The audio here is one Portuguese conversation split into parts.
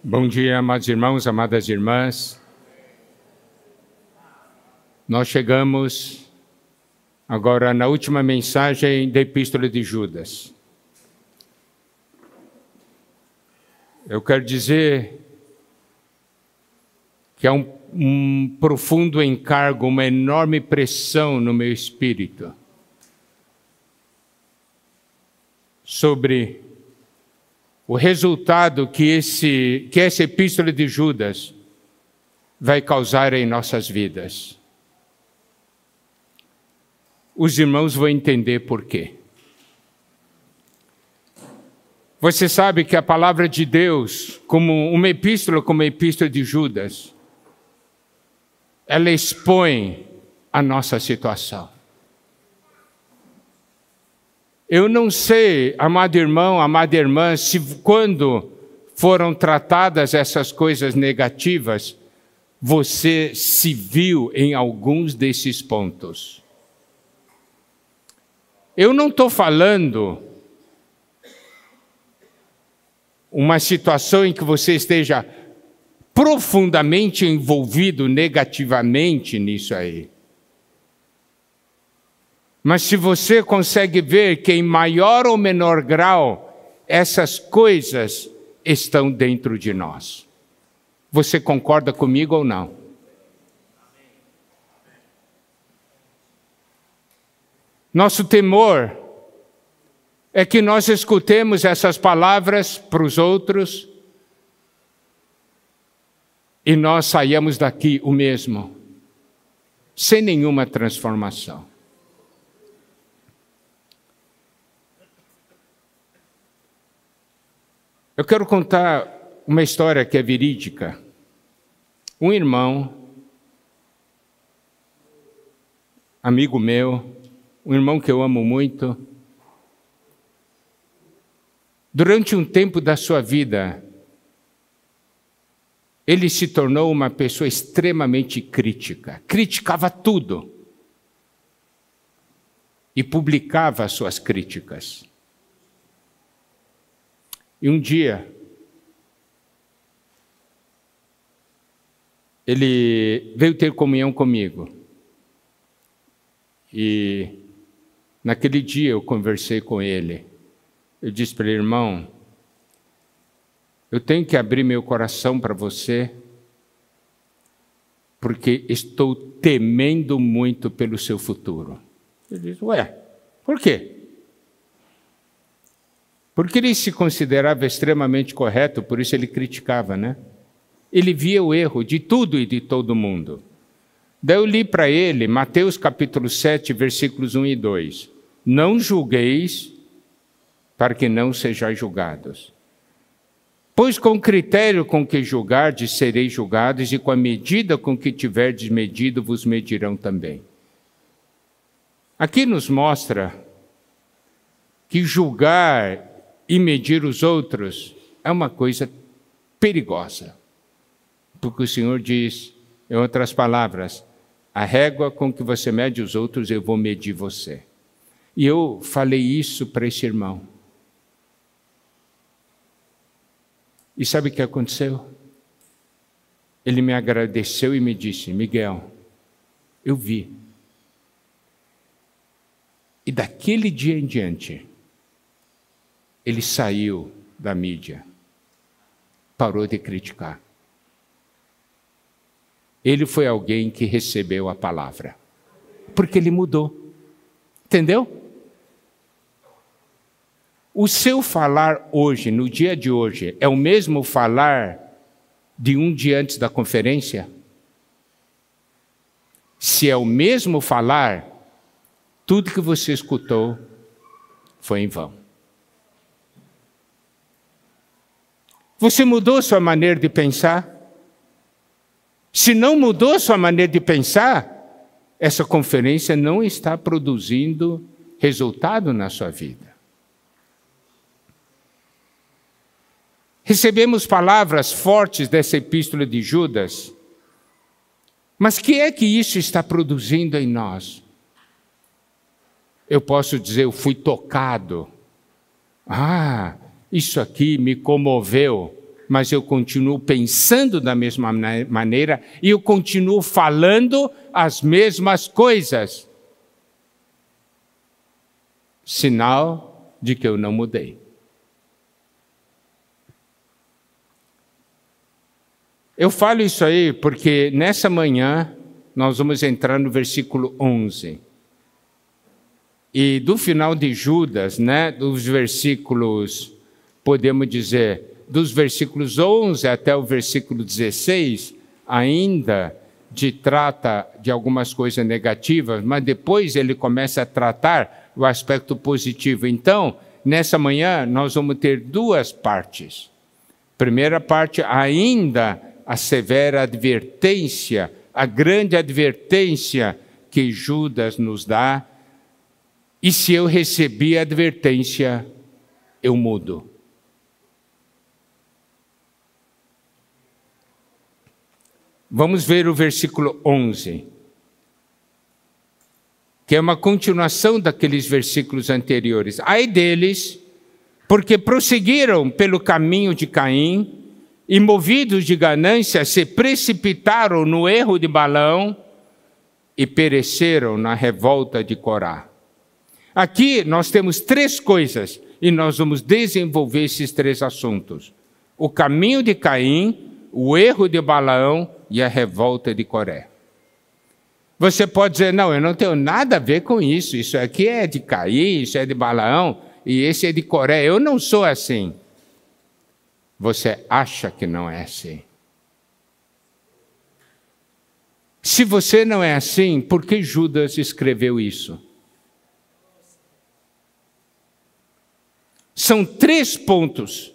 Bom dia, amados irmãos, amadas irmãs. Nós chegamos agora na última mensagem da Epístola de Judas. Eu quero dizer que há um profundo encargo, uma enorme pressão no meu espírito sobre o resultado que essa Epístola de Judas vai causar em nossas vidas. Os irmãos vão entender por quê. Você sabe que a palavra de Deus, como uma epístola como a Epístola de Judas, ela expõe a nossa situação. Eu não sei, amado irmão, amada irmã, se quando foram tratadas essas coisas negativas, você se viu em alguns desses pontos. Eu não estou falando uma situação em que você esteja profundamente envolvido negativamente nisso aí. Mas se você consegue ver que em maior ou menor grau essas coisas estão dentro de nós. Você concorda comigo ou não? Nosso temor é que nós escutemos essas palavras para os outros e nós saiamos daqui o mesmo, sem nenhuma transformação. Eu quero contar uma história que é verídica. Um irmão, amigo meu, um irmão que eu amo muito, durante um tempo da sua vida, ele se tornou uma pessoa extremamente crítica, criticava tudo e publicava as suas críticas. E um dia, ele veio ter comunhão comigo. E naquele dia eu conversei com ele. Eu disse para ele: irmão, eu tenho que abrir meu coração para você, porque estou temendo muito pelo seu futuro. Ele disse: ué, por quê? Porque ele se considerava extremamente correto, por isso ele criticava, né? Ele via o erro de tudo e de todo mundo. Daí eu li para ele Mateus capítulo 7, versículos 1 e 2. Não julgueis, para que não sejais julgados. Pois com o critério com que julgardes, sereis julgados, e com a medida com que tiverdes medido, vos medirão também. Aqui nos mostra que julgar e medir os outros é uma coisa perigosa. Porque o Senhor diz, em outras palavras, a régua com que você mede os outros, eu vou medir você. E eu falei isso para esse irmão. E sabe o que aconteceu? Ele me agradeceu e me disse: Miguel, eu vi. E daquele dia em diante, ele saiu da mídia, parou de criticar. Ele foi alguém que recebeu a palavra, porque ele mudou. Entendeu? O seu falar hoje, no dia de hoje, é o mesmo falar de um dia antes da conferência? Se é o mesmo falar, tudo que você escutou foi em vão. Você mudou sua maneira de pensar? Se não mudou sua maneira de pensar, essa conferência não está produzindo resultado na sua vida. Recebemos palavras fortes dessa epístola de Judas, mas o que é que isso está produzindo em nós? Eu posso dizer, eu fui tocado. Isso aqui me comoveu. mas eu continuo pensando da mesma maneira e eu continuo falando as mesmas coisas. Sinal de que eu não mudei. Eu falo isso aí porque nessa manhã nós vamos entrar no versículo 11. E do final de Judas, né, dos versículos, podemos dizer, dos versículos 11 até o versículo 16, ainda trata de algumas coisas negativas, mas depois ele começa a tratar o aspecto positivo. Então, nessa manhã, nós vamos ter duas partes. Primeira parte, ainda a severa advertência, a grande advertência que Judas nos dá. E se eu recebi a advertência, eu mudo. Vamos ver o versículo 11, que é uma continuação daqueles versículos anteriores. Ai deles, porque prosseguiram pelo caminho de Caim, e movidos de ganância se precipitaram no erro de Balaão e pereceram na revolta de Corá. Aqui nós temos três coisas e nós vamos desenvolver esses três assuntos: o caminho de Caim, o erro de Balaão e a revolta de Coré. Você pode dizer, não, eu não tenho nada a ver com isso, isso aqui é de Caim, isso é de Balaão e esse é de Coré. Eu não sou assim. Você acha que não é assim. Se você não é assim, por que Judas escreveu isso? São três pontos.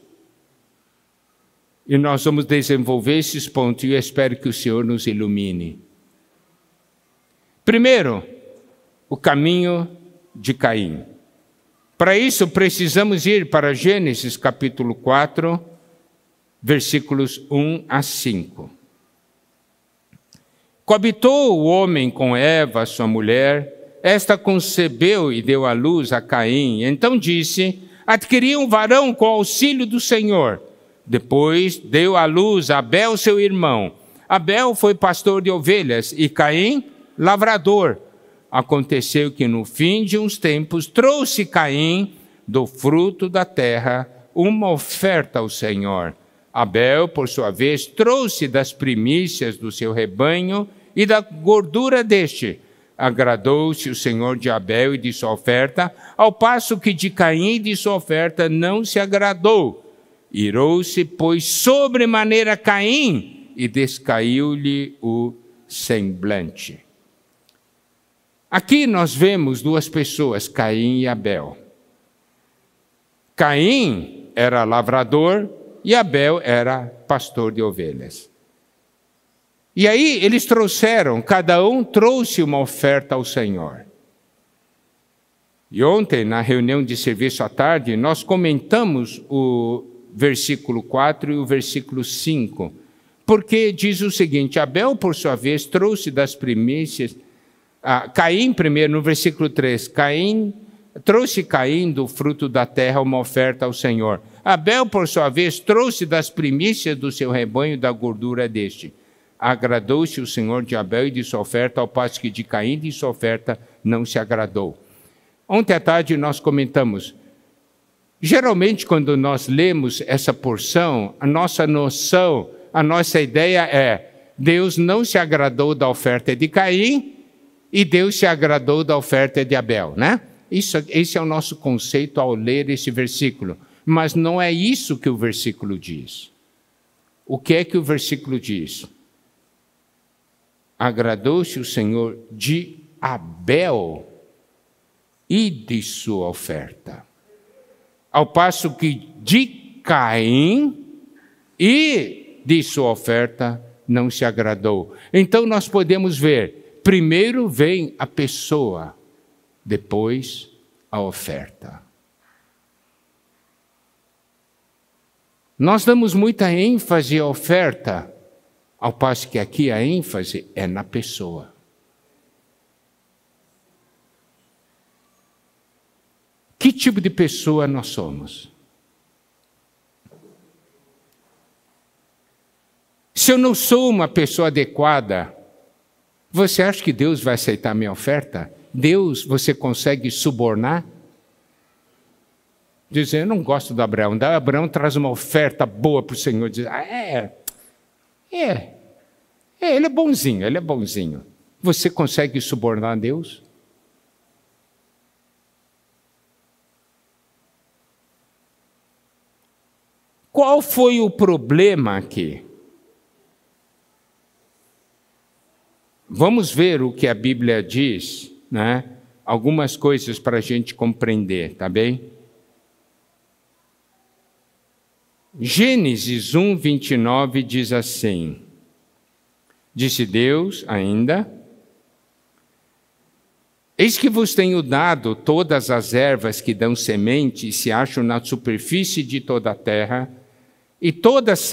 E nós vamos desenvolver esses pontos e eu espero que o Senhor nos ilumine. Primeiro, o caminho de Caim. Para isso, precisamos ir para Gênesis capítulo 4, versículos 1 a 5. Coabitou o homem com Eva, sua mulher, esta concebeu e deu à luz a Caim. Então disse, adquiri um varão com auxílio do Senhor. Depois deu à luz a Abel, seu irmão. Abel foi pastor de ovelhas e Caim, lavrador. Aconteceu que no fim de uns tempos trouxe Caim do fruto da terra uma oferta ao Senhor. Abel, por sua vez, trouxe das primícias do seu rebanho e da gordura deste. Agradou-se o Senhor de Abel e de sua oferta, ao passo que de Caim e de sua oferta não se agradou. Irou-se, pois, sobremaneira Caim, e descaiu-lhe o semblante. Aqui nós vemos duas pessoas, Caim e Abel. Caim era lavrador e Abel era pastor de ovelhas. E aí eles trouxeram, cada um trouxe uma oferta ao Senhor. E ontem, na reunião de serviço à tarde, nós comentamos o versículo 4 e o versículo 5, porque diz o seguinte, Abel, por sua vez, trouxe das primícias, Caim primeiro, no versículo 3, trouxe Caim do fruto da terra uma oferta ao Senhor. Abel, por sua vez, trouxe das primícias do seu rebanho da gordura deste. Agradou-se o Senhor de Abel e de sua oferta, ao passo que de Caim e de sua oferta não se agradou. Ontem à tarde nós comentamos, geralmente quando nós lemos essa porção, a nossa noção, a nossa ideia é, Deus não se agradou da oferta de Caim e Deus se agradou da oferta de Abel, né? Esse é o nosso conceito ao ler esse versículo. Mas não é isso que o versículo diz. O que é que o versículo diz? Agradou-se o Senhor de Abel e de sua oferta. Ao passo que de Caim e de sua oferta não se agradou. Então nós podemos ver, primeiro vem a pessoa, depois a oferta. Nós damos muita ênfase à oferta, ao passo que aqui a ênfase é na pessoa. Que tipo de pessoa nós somos? Se eu não sou uma pessoa adequada, você acha que Deus vai aceitar minha oferta? Deus, você consegue subornar? Dizer, eu não gosto do Abraão. Daí Abraão traz uma oferta boa para o Senhor. Diz, ele é bonzinho, ele é bonzinho. Você consegue subornar Deus? Qual foi o problema aqui? Vamos ver o que a Bíblia diz, né? Algumas coisas para a gente compreender, tá bem? Gênesis 1, 29 diz assim, disse Deus ainda, eis que vos tenho dado todas as ervas que dão semente e se acham na superfície de toda a terra, e todas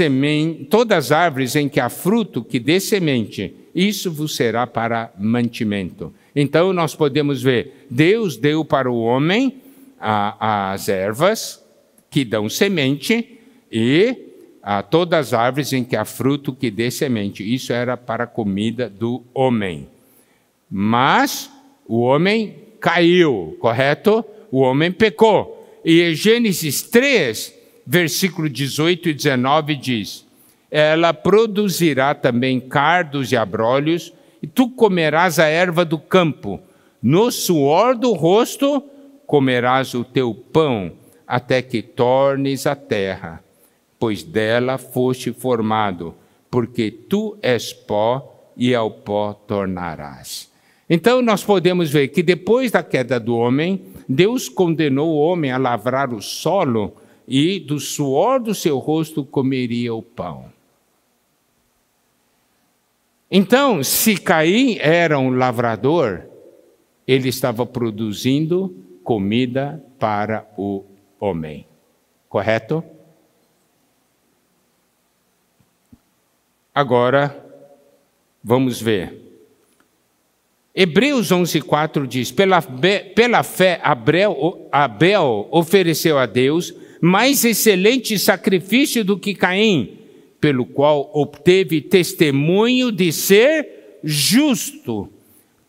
as árvores em que há fruto que dê semente, isso vos será para mantimento. Então nós podemos ver, Deus deu para o homem as ervas que dão semente e todas as árvores em que há fruto que dê semente. Isso era para a comida do homem. Mas o homem caiu, correto? O homem pecou. E Gênesis 3, versículo 18 e 19 diz, ela produzirá também cardos e abrolhos, e tu comerás a erva do campo. No suor do rosto comerás o teu pão, até que tornes a terra, pois dela foste formado, porque tu és pó e ao pó tornarás. Então nós podemos ver que depois da queda do homem, Deus condenou o homem a lavrar o solo e do suor do seu rosto comeria o pão. Então, se Caim era um lavrador, ele estava produzindo comida para o homem. Correto? Agora, vamos ver. Hebreus 11:4 diz, pela fé Abel ofereceu a Deus mais excelente sacrifício do que Caim, pelo qual obteve testemunho de ser justo,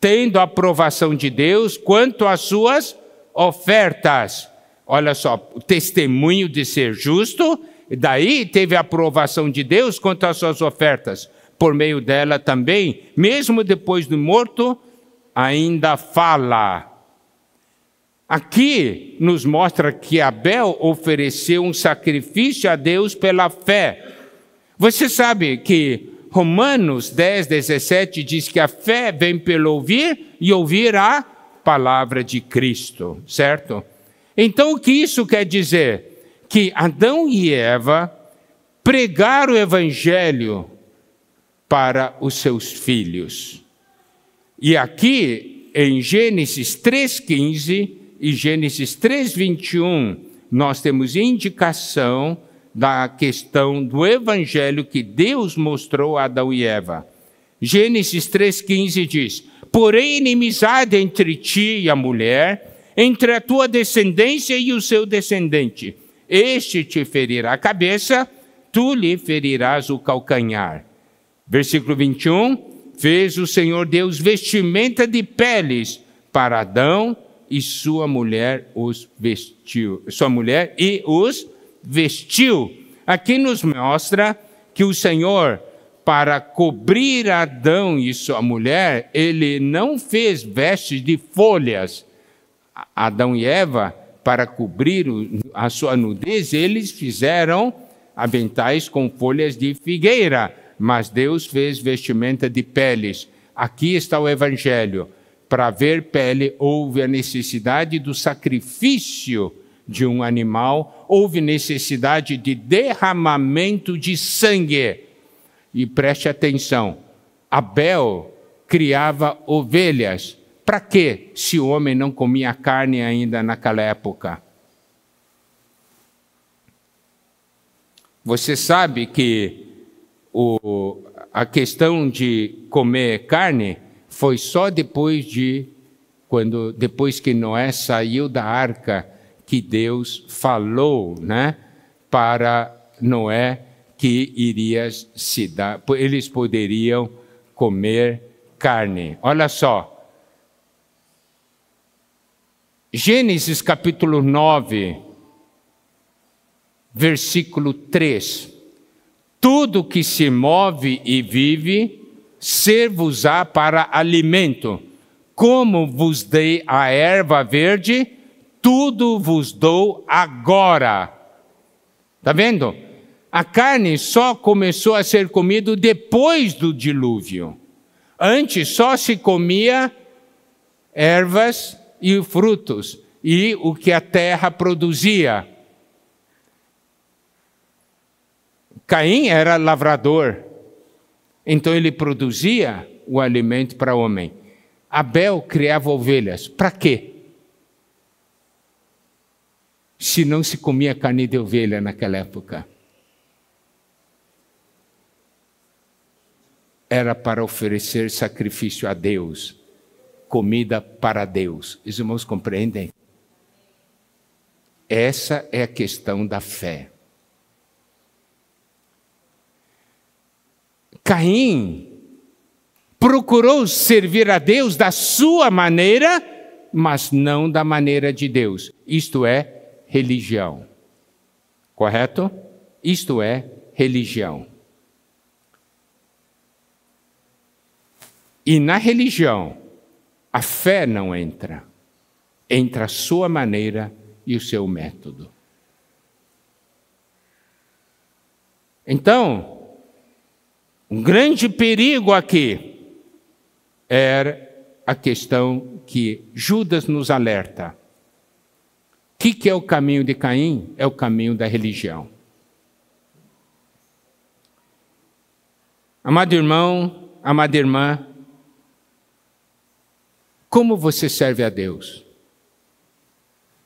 tendo a aprovação de Deus quanto às suas ofertas. Olha só, o testemunho de ser justo, e daí teve a aprovação de Deus quanto às suas ofertas. Por meio dela também, mesmo depois do morto, ainda fala. Aqui nos mostra que Abel ofereceu um sacrifício a Deus pela fé. Você sabe que Romanos 10, 17 diz que a fé vem pelo ouvir e ouvir a palavra de Cristo, certo? Então o que isso quer dizer? Que Adão e Eva pregaram o evangelho para os seus filhos. E aqui em Gênesis 3,15 e Gênesis 3,21, nós temos indicação da questão do evangelho que Deus mostrou a Adão e Eva. Gênesis 3,15 diz, porém inimizade entre ti e a mulher, entre a tua descendência e o seu descendente. Este te ferirá a cabeça, tu lhe ferirás o calcanhar. Versículo 21, fez o Senhor Deus vestimenta de peles para Adão e sua mulher os vestiu. Sua mulher e os vestiu. Aqui nos mostra que o Senhor, para cobrir Adão e sua mulher, ele não fez vestes de folhas. Adão e Eva, para cobrir a sua nudez, eles fizeram aventais com folhas de figueira, mas Deus fez vestimenta de peles. Aqui está o evangelho. Para ver pele, houve a necessidade do sacrifício de um animal, houve necessidade de derramamento de sangue. E preste atenção, Abel criava ovelhas. Para quê, se o homem não comia carne ainda naquela época? Você sabe que a questão de comer carne foi só depois que Noé saiu da arca, que Deus falou, né, para Noé que iria se dar, eles poderiam comer carne. Olha só. Gênesis capítulo 9, versículo 3. Tudo que se move e vive, ser-vos-á para alimento. Como vos dei a erva verde, tudo vos dou agora. Está vendo? A carne só começou a ser comida depois do dilúvio. Antes só se comia ervas e frutos, e o que a terra produzia. Caim era lavrador, então ele produzia o alimento para o homem. Abel criava ovelhas. Para quê? Se não se comia carne de ovelha naquela época. Era para oferecer sacrifício a Deus, comida para Deus. Os irmãos compreendem? Essa é a questão da fé. Caim procurou servir a Deus da sua maneira, mas não da maneira de Deus. Isto é religião. Correto? Isto é religião. E na religião, a fé não entra. Entra a sua maneira e o seu método. Então, um grande perigo aqui era a questão que Judas nos alerta. O que é o caminho de Caim? É o caminho da religião. Amado irmão, amada irmã, como você serve a Deus?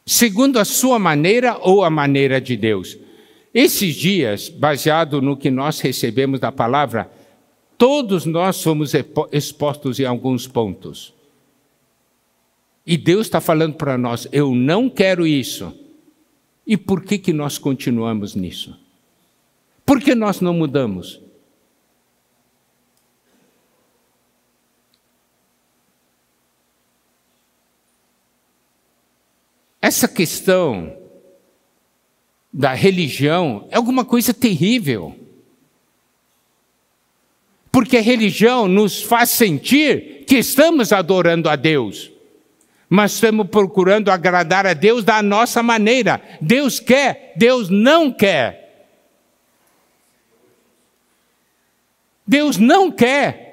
Segundo a sua maneira ou a maneira de Deus? Esses dias, baseado no que nós recebemos da palavra, todos nós somos expostos em alguns pontos. E Deus está falando para nós, eu não quero isso. E por que nós continuamos nisso? Por que nós não mudamos? Essa questão da religião é alguma coisa terrível. Porque a religião nos faz sentir que estamos adorando a Deus, mas estamos procurando agradar a Deus da nossa maneira. Deus quer, Deus não quer. Deus não quer.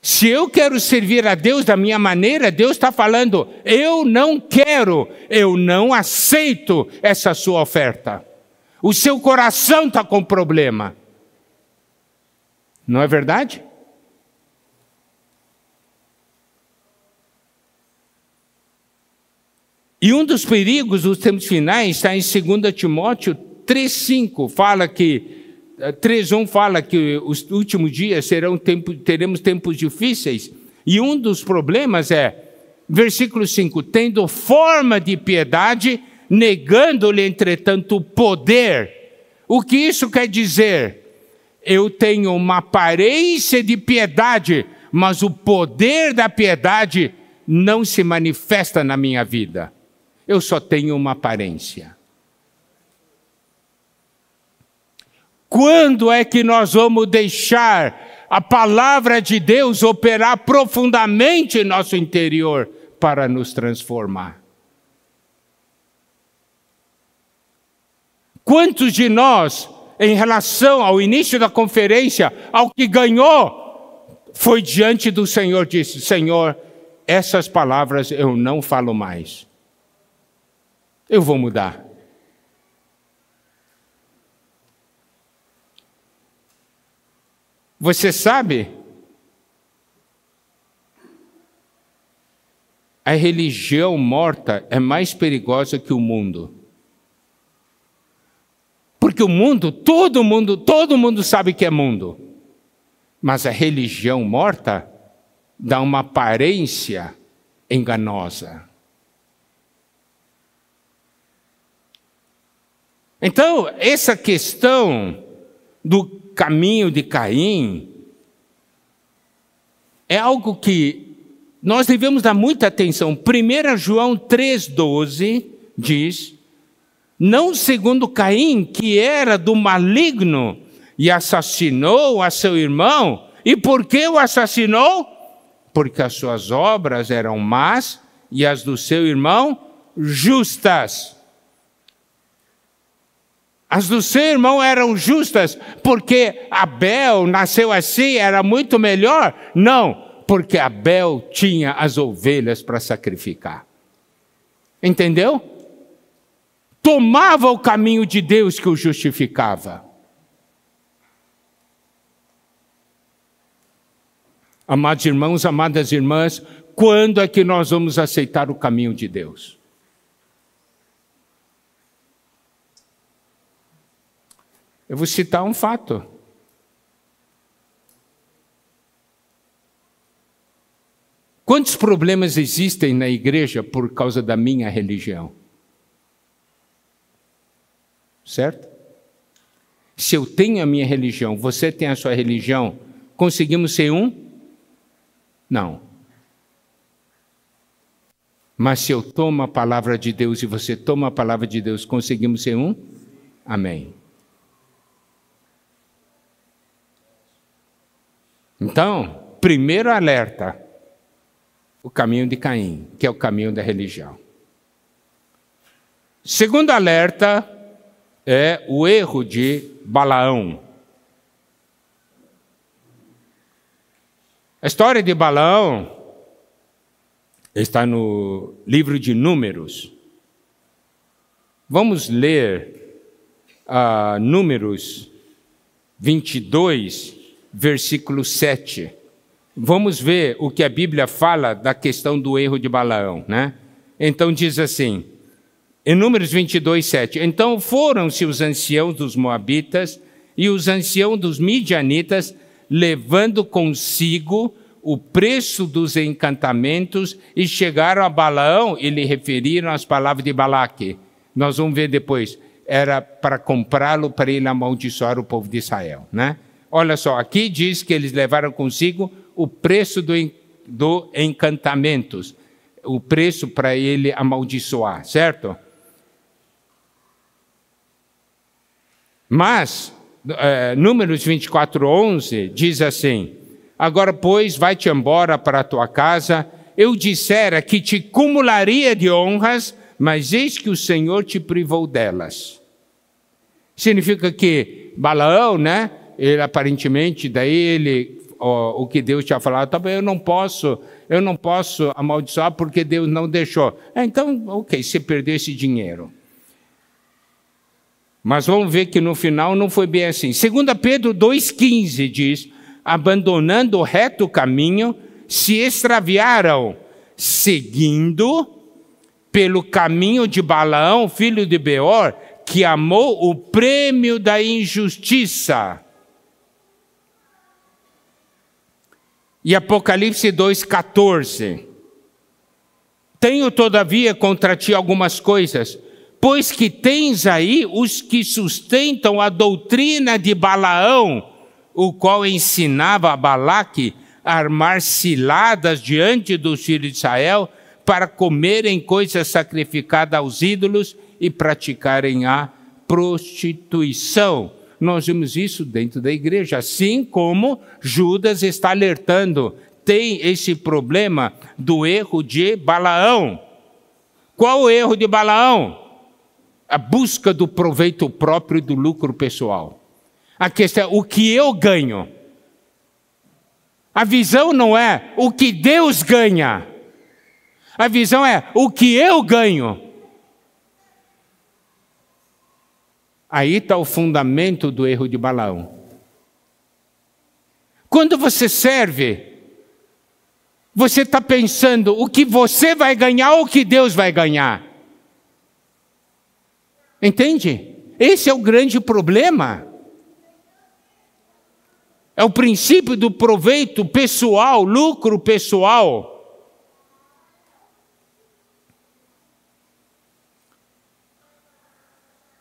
Se eu quero servir a Deus da minha maneira, Deus está falando, eu não quero, eu não aceito essa sua oferta. O seu coração está com problema. Não é verdade? E um dos perigos dos tempos finais está em 2 Timóteo 3,5, fala que 3:1 fala que os últimos dias teremos tempos difíceis, e um dos problemas é, versículo 5, tendo forma de piedade, negando-lhe, entretanto, o poder. O que isso quer dizer? Eu tenho uma aparência de piedade, mas o poder da piedade não se manifesta na minha vida. Eu só tenho uma aparência. Quando é que nós vamos deixar a palavra de Deus operar profundamente em nosso interior para nos transformar? Quantos de nós, em relação ao início da conferência, ao que ganhou, foi diante do Senhor e disse, Senhor, essas palavras eu não falo mais. Eu vou mudar. Você sabe, a religião morta é mais perigosa que o mundo. Porque o mundo, todo mundo sabe que é mundo. Mas a religião morta dá uma aparência enganosa. Então, essa questão do caminho de Caim é algo que nós devemos dar muita atenção. 1 João 3,12 diz: não segundo Caim, que era do maligno e assassinou a seu irmão. E por que o assassinou? Porque as suas obras eram más e as do seu irmão justas. As do seu irmão eram justas porque Abel nasceu assim, era muito melhor? Não, porque Abel tinha as ovelhas para sacrificar. Entendeu? Tomava o caminho de Deus que o justificava. Amados irmãos, amadas irmãs, quando é que nós vamos aceitar o caminho de Deus? Eu vou citar um fato. Quantos problemas existem na igreja por causa da minha religião? Certo? Se eu tenho a minha religião, você tem a sua religião, conseguimos ser um? Não. Mas se eu tomo a palavra de Deus e você toma a palavra de Deus, conseguimos ser um? Amém. Então, primeiro alerta, o caminho de Caim, que é o caminho da religião. Segundo alerta é o erro de Balaão. A história de Balaão está no livro de Números. Vamos ler Números 22, versículo 7. Vamos ver o que a Bíblia fala da questão do erro de Balaão, né? Então diz assim, em Números 22, 7. Então foram-se os anciãos dos Moabitas e os anciãos dos Midianitas, levando consigo o preço dos encantamentos, e chegaram a Balaão e lhe referiram as palavras de Balaque. Nós vamos ver depois. Era para comprá-lo, para ele amaldiçoar o povo de Israel, né? Olha só, aqui diz que eles levaram consigo o preço do encantamentos, o preço para ele amaldiçoar, certo? Mas, Números 24, 11, diz assim, agora, pois, vai-te embora para a tua casa, eu dissera que te cumularia de honras, mas eis que o Senhor te privou delas. Significa que Balaão, né? Ele aparentemente, o que Deus tinha falado, também eu não posso amaldiçoar porque Deus não deixou. Então, ok, você perdeu esse dinheiro. Mas vamos ver que no final não foi bem assim. 2 Pedro 2,15 diz, abandonando o reto caminho, se extraviaram, seguindo pelo caminho de Balaão, filho de Beor, que amou o prêmio da injustiça. E Apocalipse 2,14. Tenho, todavia, contra ti algumas coisas, pois que tens aí os que sustentam a doutrina de Balaão, o qual ensinava a Balaque a armar ciladas diante dos filhos de Israel, para comerem coisas sacrificadas aos ídolos e praticarem a prostituição. Nós vimos isso dentro da igreja, assim como Judas está alertando. Tem esse problema do erro de Balaão. Qual o erro de Balaão? A busca do proveito próprio e do lucro pessoal. A questão é o que eu ganho. A visão não é o que Deus ganha. A visão é o que eu ganho. Aí está o fundamento do erro de Balaão. Quando você serve, você está pensando o que você vai ganhar ou o que Deus vai ganhar. Entende? Esse é o grande problema. É o princípio do proveito pessoal, lucro pessoal.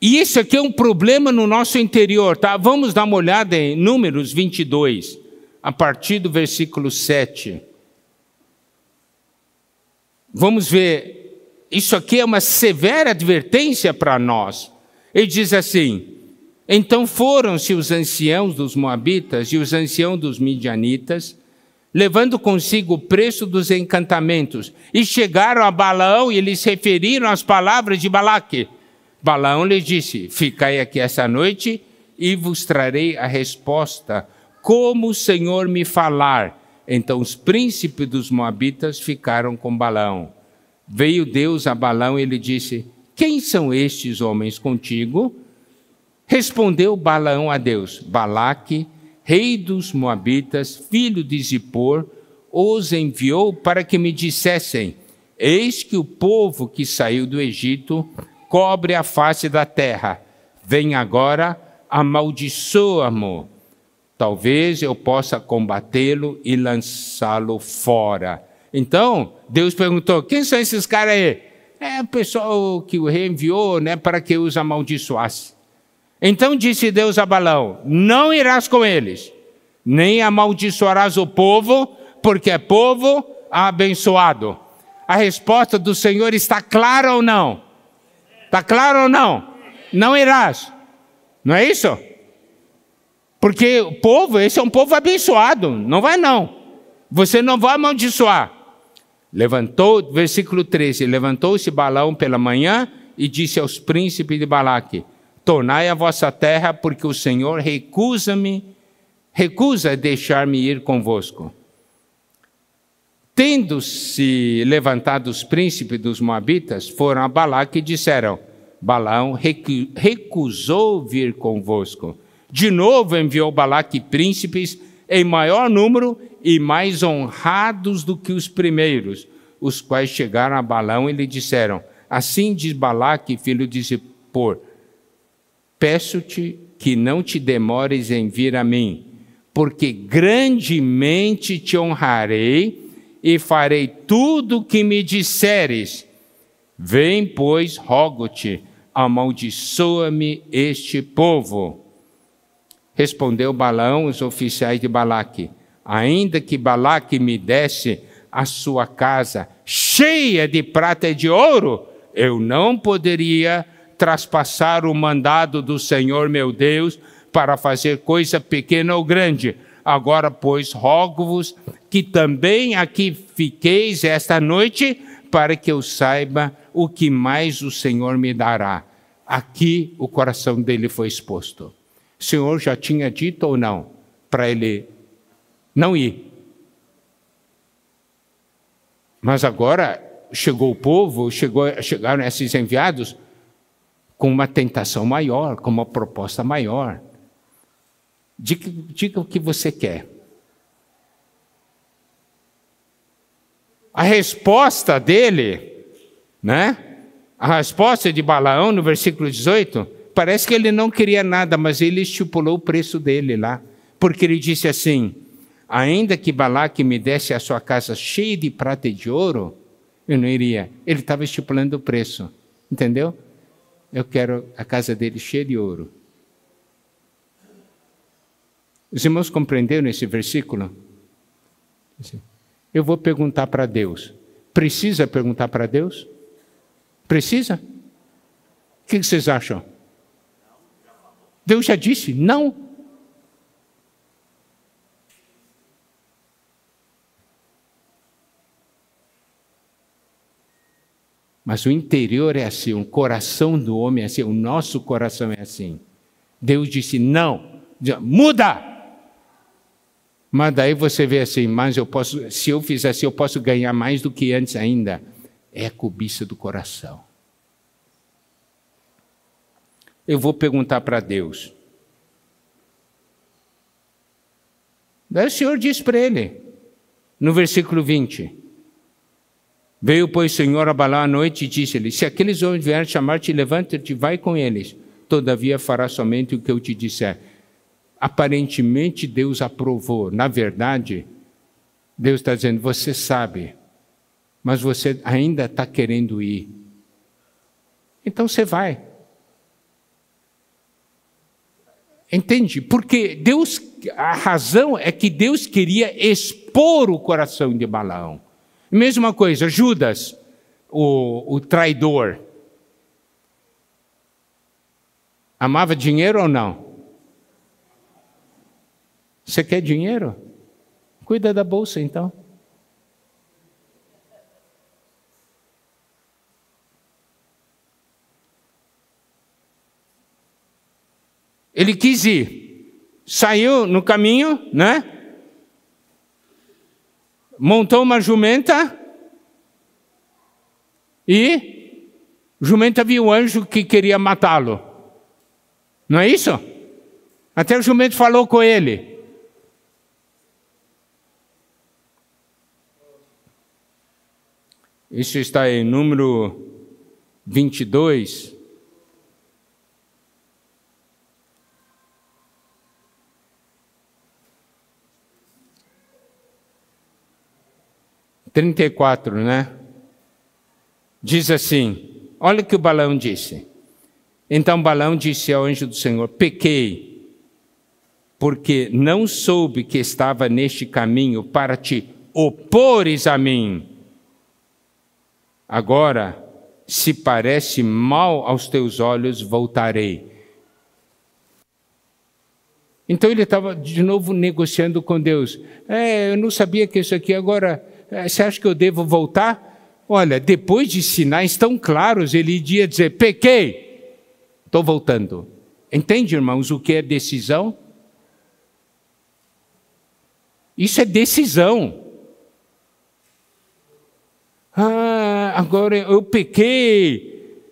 E isso aqui é um problema no nosso interior, tá? Vamos dar uma olhada em Números 22, a partir do versículo 7. Vamos ver, isso aqui é uma severa advertência para nós. Ele diz assim: então foram-se os anciãos dos Moabitas e os anciãos dos Midianitas, levando consigo o preço dos encantamentos, e chegaram a Balaão e lhes referiram as palavras de Balaque. Balaão lhes disse: ficai aqui essa noite e vos trarei a resposta, como o Senhor me falar. Então os príncipes dos Moabitas ficaram com Balaão. Veio Deus a Balaão e lhe disse: quem são estes homens contigo? Respondeu Balaão a Deus: Balaque, rei dos Moabitas, filho de Zippor, os enviou para que me dissessem: eis que o povo que saiu do Egito cobre a face da terra. Vem agora, amaldiçoa-mo. Talvez eu possa combatê-lo e lançá-lo fora. Então, Deus perguntou: quem são esses caras aí? É o pessoal que o rei enviou, né, para que os amaldiçoasse. Então disse Deus a Balaão: não irás com eles, nem amaldiçoarás o povo, porque é povo abençoado. A resposta do Senhor está clara ou não? Está claro ou não? Não irás. Não é isso? Porque o povo, esse é um povo abençoado. Não vai não. Você não vai amaldiçoar. Versículo 13. Levantou-se Balaão pela manhã e disse aos príncipes de Balaque: tornai a vossa terra, porque o Senhor recusa deixar-me ir convosco. Tendo-se levantado os príncipes dos Moabitas, foram a Balaque e disseram: Balaão recusou vir convosco. De novo enviou Balaque príncipes em maior número e mais honrados do que os primeiros, os quais chegaram a Balaão e lhe disseram: assim diz Balaque, filho de Zippor, peço-te que não te demores em vir a mim, porque grandemente te honrarei e farei tudo o que me disseres. Vem, pois, rogo-te, amaldiçoa-me este povo. Respondeu Balaão os oficiais de Balaque: ainda que Balaque me desse a sua casa cheia de prata e de ouro, eu não poderia traspassar o mandado do Senhor meu Deus para fazer coisa pequena ou grande. Agora, pois, rogo-vos que também aqui fiqueis esta noite, para que eu saiba o que mais o Senhor me dará. Aqui o coração dele foi exposto. O Senhor já tinha dito ou não para ele não ir? Mas agora chegou o povo, chegaram esses enviados com uma tentação maior, com uma proposta maior. Diga o que você quer. A resposta dele, né? A resposta de Balaão no versículo 18, parece que ele não queria nada, mas ele estipulou o preço dele lá. Porque ele disse assim: ainda que Balaque me desse a sua casa cheia de prata e de ouro, eu não iria. Ele estava estipulando o preço, entendeu? Eu quero a casa dele cheia de ouro. Os irmãos compreenderam esse versículo? Eu vou perguntar para Deus. Precisa perguntar para Deus? Precisa? O que vocês acham? Deus já disse não. Mas o interior é assim, o coração do homem é assim, o nosso coração é assim. Deus disse não, muda! Mas daí você vê assim, mas se eu fizer assim, eu posso ganhar mais do que antes ainda. É a cobiça do coração. Eu vou perguntar para Deus. Daí o Senhor diz para ele, no versículo 20, veio, pois, o Senhor a Balaão à noite e disse-lhe: se aqueles homens vierem chamar-te, levanta-te, vai com eles. Todavia fará somente o que eu te disser. Aparentemente Deus aprovou. Na verdade, Deus está dizendo: você sabe, mas você ainda está querendo ir. Então você vai. Entende? Porque Deus, a razão é que Deus queria expor o coração de Balaão. Mesma coisa, Judas, o traidor. Amava dinheiro ou não? Você quer dinheiro? Cuida da bolsa, então. Ele quis ir, saiu no caminho, né? Montou uma jumenta e jumenta viu o anjo que queria matá-lo. Não é isso? Até o jumento falou com ele. Isso está em número 22. (34), né? Diz assim, olha o que o Balaão disse. Então Balaão disse ao anjo do Senhor, pequei, porque não soube que estava neste caminho para te opores a mim. Agora, se parece mal aos teus olhos, voltarei. Então ele estava de novo negociando com Deus. Eu não sabia que isso aqui agora... Você acha que eu devo voltar? Olha, depois de sinais tão claros, ele iria dizer, pequei, estou voltando. Entende, irmãos, o que é decisão? Isso é decisão. Agora eu pequei.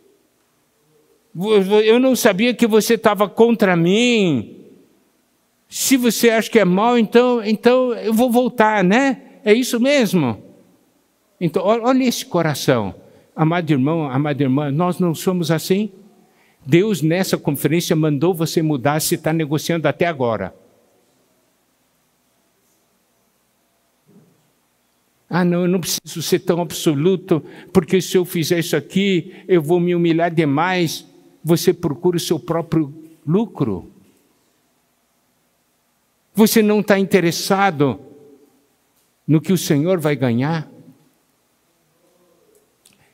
Eu não sabia que você estava contra mim. Se você acha que é mal, então eu vou voltar, né? É isso mesmo? Então, olha esse coração. Amado irmão, amada irmã, nós não somos assim. Deus, nessa conferência, mandou você mudar, se está negociando até agora. Não, eu não preciso ser tão absoluto, porque se eu fizer isso aqui, eu vou me humilhar demais. Você procura o seu próprio lucro. Você não está interessado no que o Senhor vai ganhar.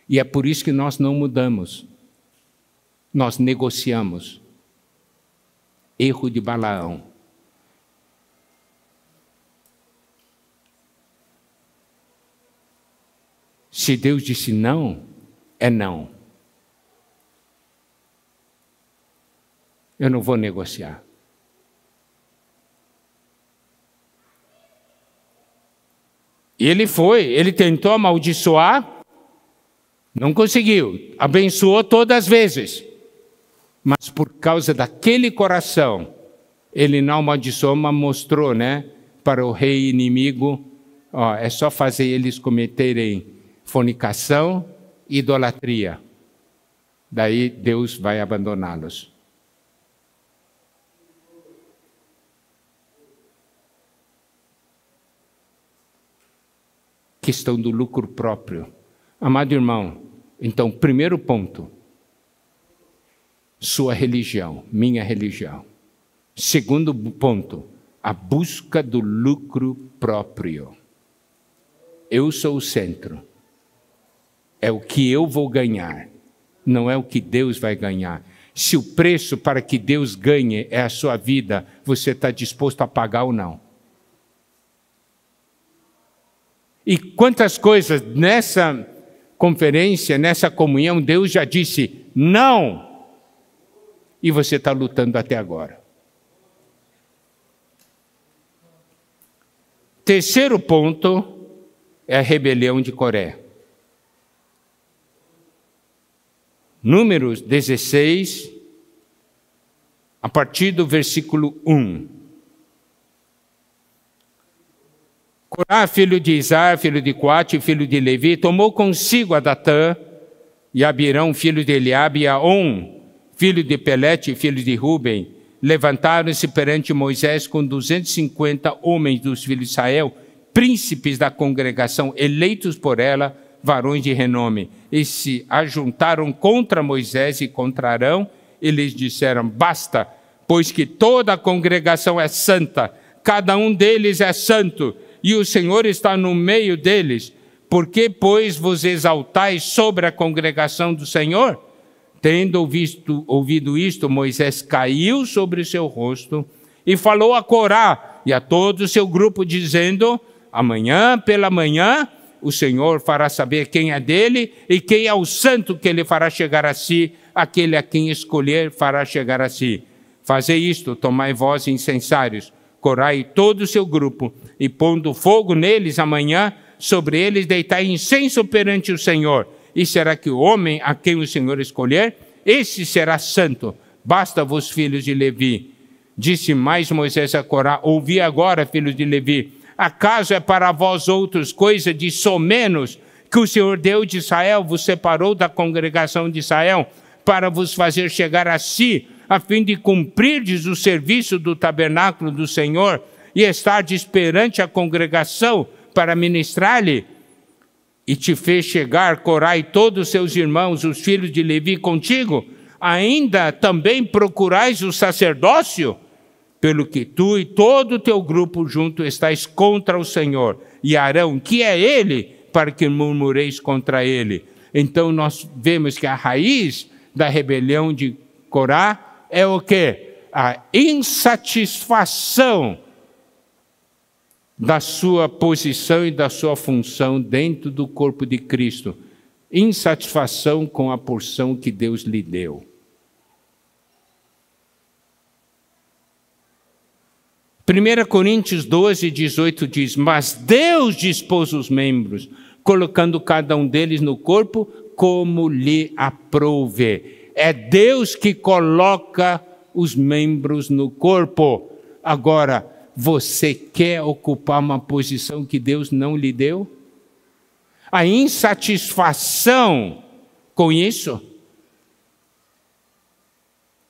E é por isso que nós não mudamos. Nós negociamos. Erro de Balaão. Se Deus disse não, é não. Eu não vou negociar. E ele tentou amaldiçoar, não conseguiu, abençoou todas as vezes. Mas por causa daquele coração, ele não amaldiçoou, mas mostrou, né, para o rei inimigo, é só fazer eles cometerem fornicação e idolatria. Daí Deus vai abandoná-los. Questão do lucro próprio. Amado irmão, então, primeiro ponto, sua religião, minha religião. Segundo ponto, a busca do lucro próprio. Eu sou o centro. É o que eu vou ganhar, não é o que Deus vai ganhar. Se o preço para que Deus ganhe é a sua vida, você está disposto a pagar ou não? E quantas coisas nessa conferência, nessa comunhão, Deus já disse não, e você está lutando até agora. Terceiro ponto é a rebelião de Coré. Números 16, a partir do versículo 1. Corá, filho de Izar, filho de Coate, filho de Levi, tomou consigo a Datã e Abirão, filho de Eliabe, e Aon, filho de Pelete, filho de Ruben. Levantaram-se perante Moisés com 250 homens dos filhos de Israel, príncipes da congregação, eleitos por ela, varões de renome. E se ajuntaram contra Moisés e contra Arão, e lhes disseram, basta, pois que toda a congregação é santa, cada um deles é santo, e o Senhor está no meio deles. Por que, pois, vos exaltais sobre a congregação do Senhor? Tendo ouvido isto, Moisés caiu sobre o seu rosto e falou a Corá e a todo o seu grupo, dizendo: amanhã pela manhã o Senhor fará saber quem é dele e quem é o santo que ele fará chegar a si, aquele a quem escolher fará chegar a si. Fazei isto, tomai vós incensários, Corá e todo o seu grupo, e pondo fogo neles amanhã, sobre eles deitai incenso perante o Senhor. E será que o homem a quem o Senhor escolher, esse será santo. Basta-vos, filhos de Levi. Disse mais Moisés a Corá: ouvi agora, filhos de Levi, acaso é para vós outros coisa de somenos que o Senhor Deus de Israel vos separou da congregação de Israel, para vos fazer chegar a si, a fim de cumprirdes o serviço do tabernáculo do Senhor e estardes perante a congregação para ministrar-lhe? E te fez chegar Corá e todos os seus irmãos, os filhos de Levi, contigo? Ainda também procurais o sacerdócio? Pelo que tu e todo o teu grupo junto estáis contra o Senhor e Arão, que é ele, para que murmureis contra ele. Então nós vemos que a raiz da rebelião de Corá é o quê? A insatisfação da sua posição e da sua função dentro do corpo de Cristo. Insatisfação com a porção que Deus lhe deu. 1 Coríntios 12, 18 diz: mas Deus dispôs os membros, colocando cada um deles no corpo como lhe aprouve. É Deus que coloca os membros no corpo. Agora, você quer ocupar uma posição que Deus não lhe deu? A insatisfação com isso.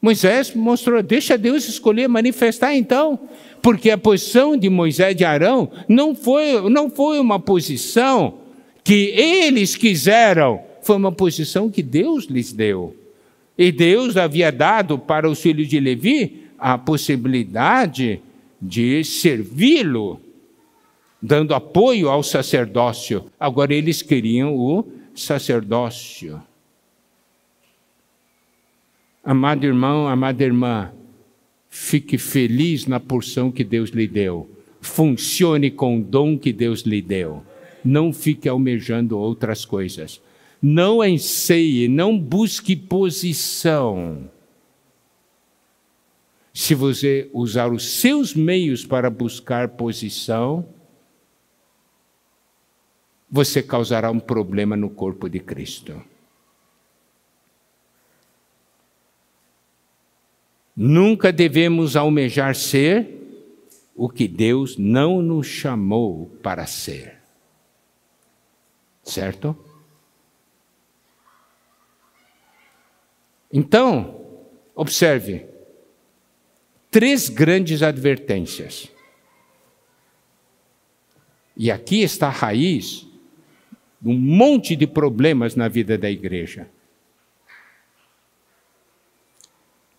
Moisés mostrou: deixa Deus escolher, manifestar então. Porque a posição de Moisés e de Arão não foi uma posição que eles quiseram, foi uma posição que Deus lhes deu. E Deus havia dado para os filhos de Levi a possibilidade de servi-lo, dando apoio ao sacerdócio. Agora eles queriam o sacerdócio. Amado irmão, amada irmã, fique feliz na porção que Deus lhe deu. Funcione com o dom que Deus lhe deu. Não fique almejando outras coisas. Não anseie, não busque posição. Se você usar os seus meios para buscar posição, você causará um problema no corpo de Cristo. Nunca devemos almejar ser o que Deus não nos chamou para ser. Certo? Então, observe, 3 grandes advertências. E aqui está a raiz de um monte de problemas na vida da igreja.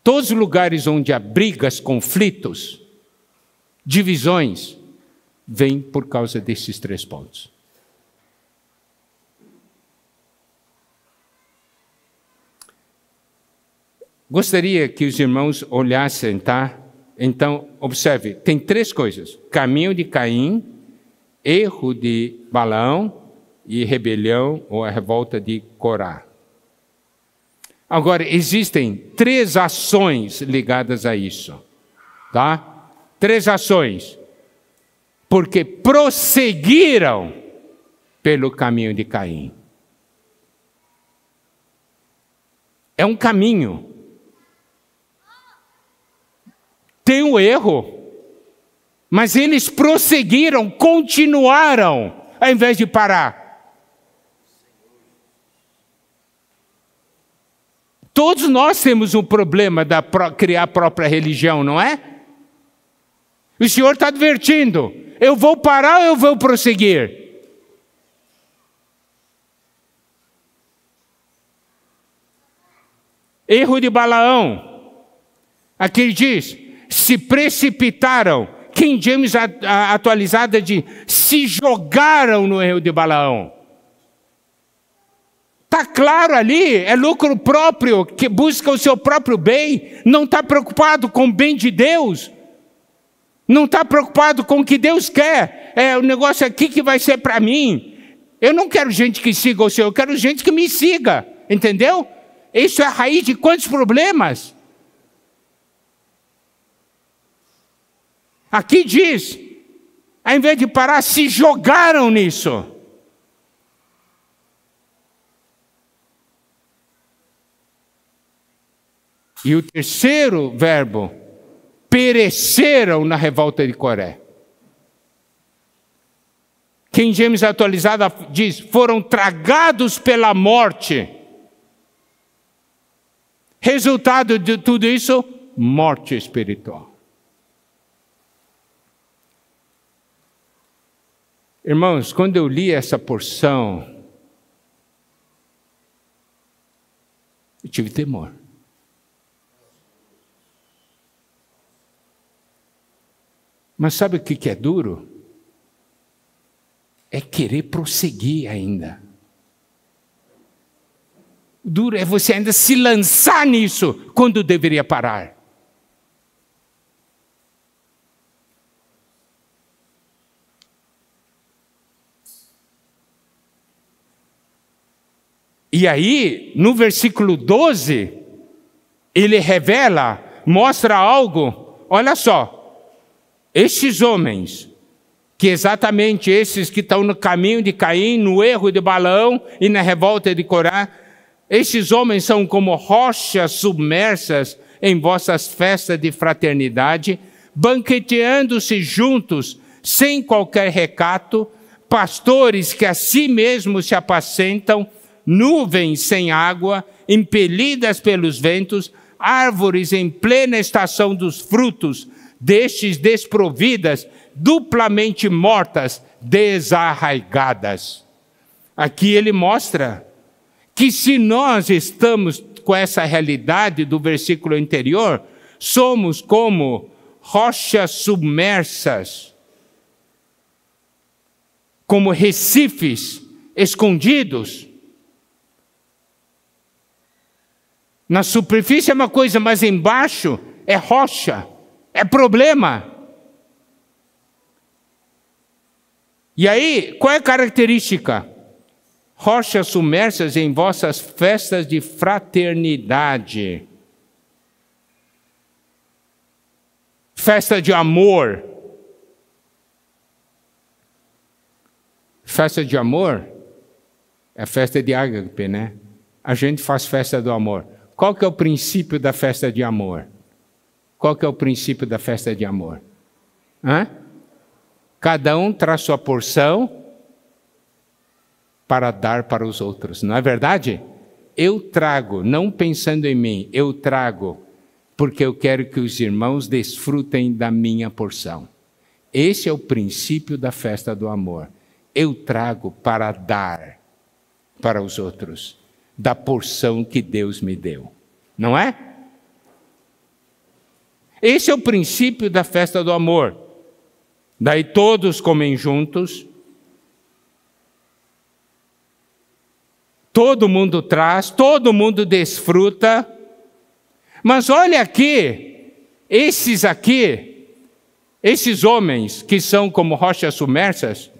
Todos os lugares onde há brigas, conflitos, divisões, vêm por causa desses 3 pontos. Gostaria que os irmãos olhassem, tá? Então, observe, tem 3 coisas: caminho de Caim, erro de Balaão e rebelião ou a revolta de Corá. Agora, existem 3 ações ligadas a isso, tá? 3 ações, porque prosseguiram pelo caminho de Caim. É um caminho. Tem um erro, mas eles prosseguiram, continuaram, ao invés de parar. Todos nós temos um problema de criar a própria religião, não é? O Senhor está advertindo: eu vou parar ou eu vou prosseguir? Erro de Balaão. Aqui ele diz, se precipitaram. King James atualizada de se jogaram no erro de Balaão. Está claro ali, é lucro próprio, que busca o seu próprio bem, não está preocupado com o bem de Deus, não está preocupado com o que Deus quer, o negócio aqui que vai ser para mim. Eu não quero gente que siga o Senhor, eu quero gente que me siga, entendeu? Isso é a raiz de quantos problemas? Aqui diz, ao invés de parar, se jogaram nisso. E o terceiro verbo, pereceram na revolta de Coré. King James atualizada diz, foram tragados pela morte. Resultado de tudo isso, morte espiritual. Irmãos, quando eu li essa porção, eu tive temor. Mas sabe o que é duro? É querer prosseguir ainda. Duro é você ainda se lançar nisso quando deveria parar. E aí, no versículo 12, ele revela, mostra algo, olha só. Estes homens, que exatamente esses que estão no caminho de Caim, no erro de Balaão e na revolta de Corá, estes homens são como rochas submersas em vossas festas de fraternidade, banqueteando-se juntos, sem qualquer recato, pastores que a si mesmos se apacentam, nuvens sem água, impelidas pelos ventos, árvores em plena estação dos frutos, destes desprovidas, duplamente mortas, desarraigadas. Aqui ele mostra que se nós estamos com essa realidade do versículo anterior, somos como rochas submersas, como recifes escondidos. Na superfície é uma coisa, mas embaixo é rocha. É problema. E aí, qual é a característica? Rochas submersas em vossas festas de fraternidade. Festa de amor. Festa de amor é a festa de ágape, né? A gente faz festa do amor. Qual que é o princípio da festa de amor? Qual que é o princípio da festa de amor? Cada um traz sua porção para dar para os outros, não é verdade? Eu trago, não pensando em mim, eu trago, porque eu quero que os irmãos desfrutem da minha porção. Esse é o princípio da festa do amor. Eu trago para dar para os outros, da porção que Deus me deu, não é? Esse é o princípio da festa do amor. Daí todos comem juntos, todo mundo traz, todo mundo desfruta. Mas olha aqui, esses homens que são como rochas submersas,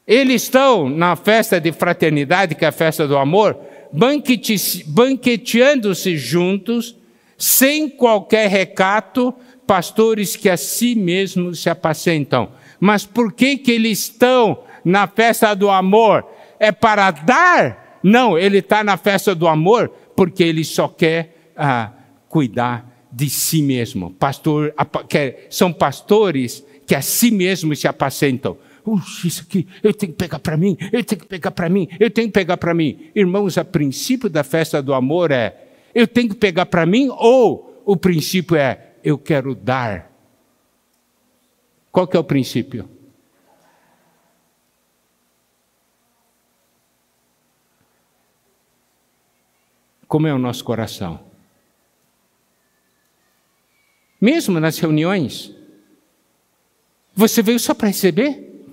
eles estão na festa de fraternidade, que é a festa do amor, banqueteando-se juntos, sem qualquer recato, pastores que a si mesmos se apacentam. Mas por que eles estão na festa do amor? É para dar? Não, ele está na festa do amor porque ele só quer cuidar de si mesmo. São pastores que a si mesmos se apacentam. Isso aqui, eu tenho que pegar para mim, eu tenho que pegar para mim, eu tenho que pegar para mim. Irmãos, o princípio da festa do amor é, eu tenho que pegar para mim, ou o princípio é, eu quero dar. Qual que é o princípio? Como é o nosso coração? Mesmo nas reuniões. Você veio só para receber?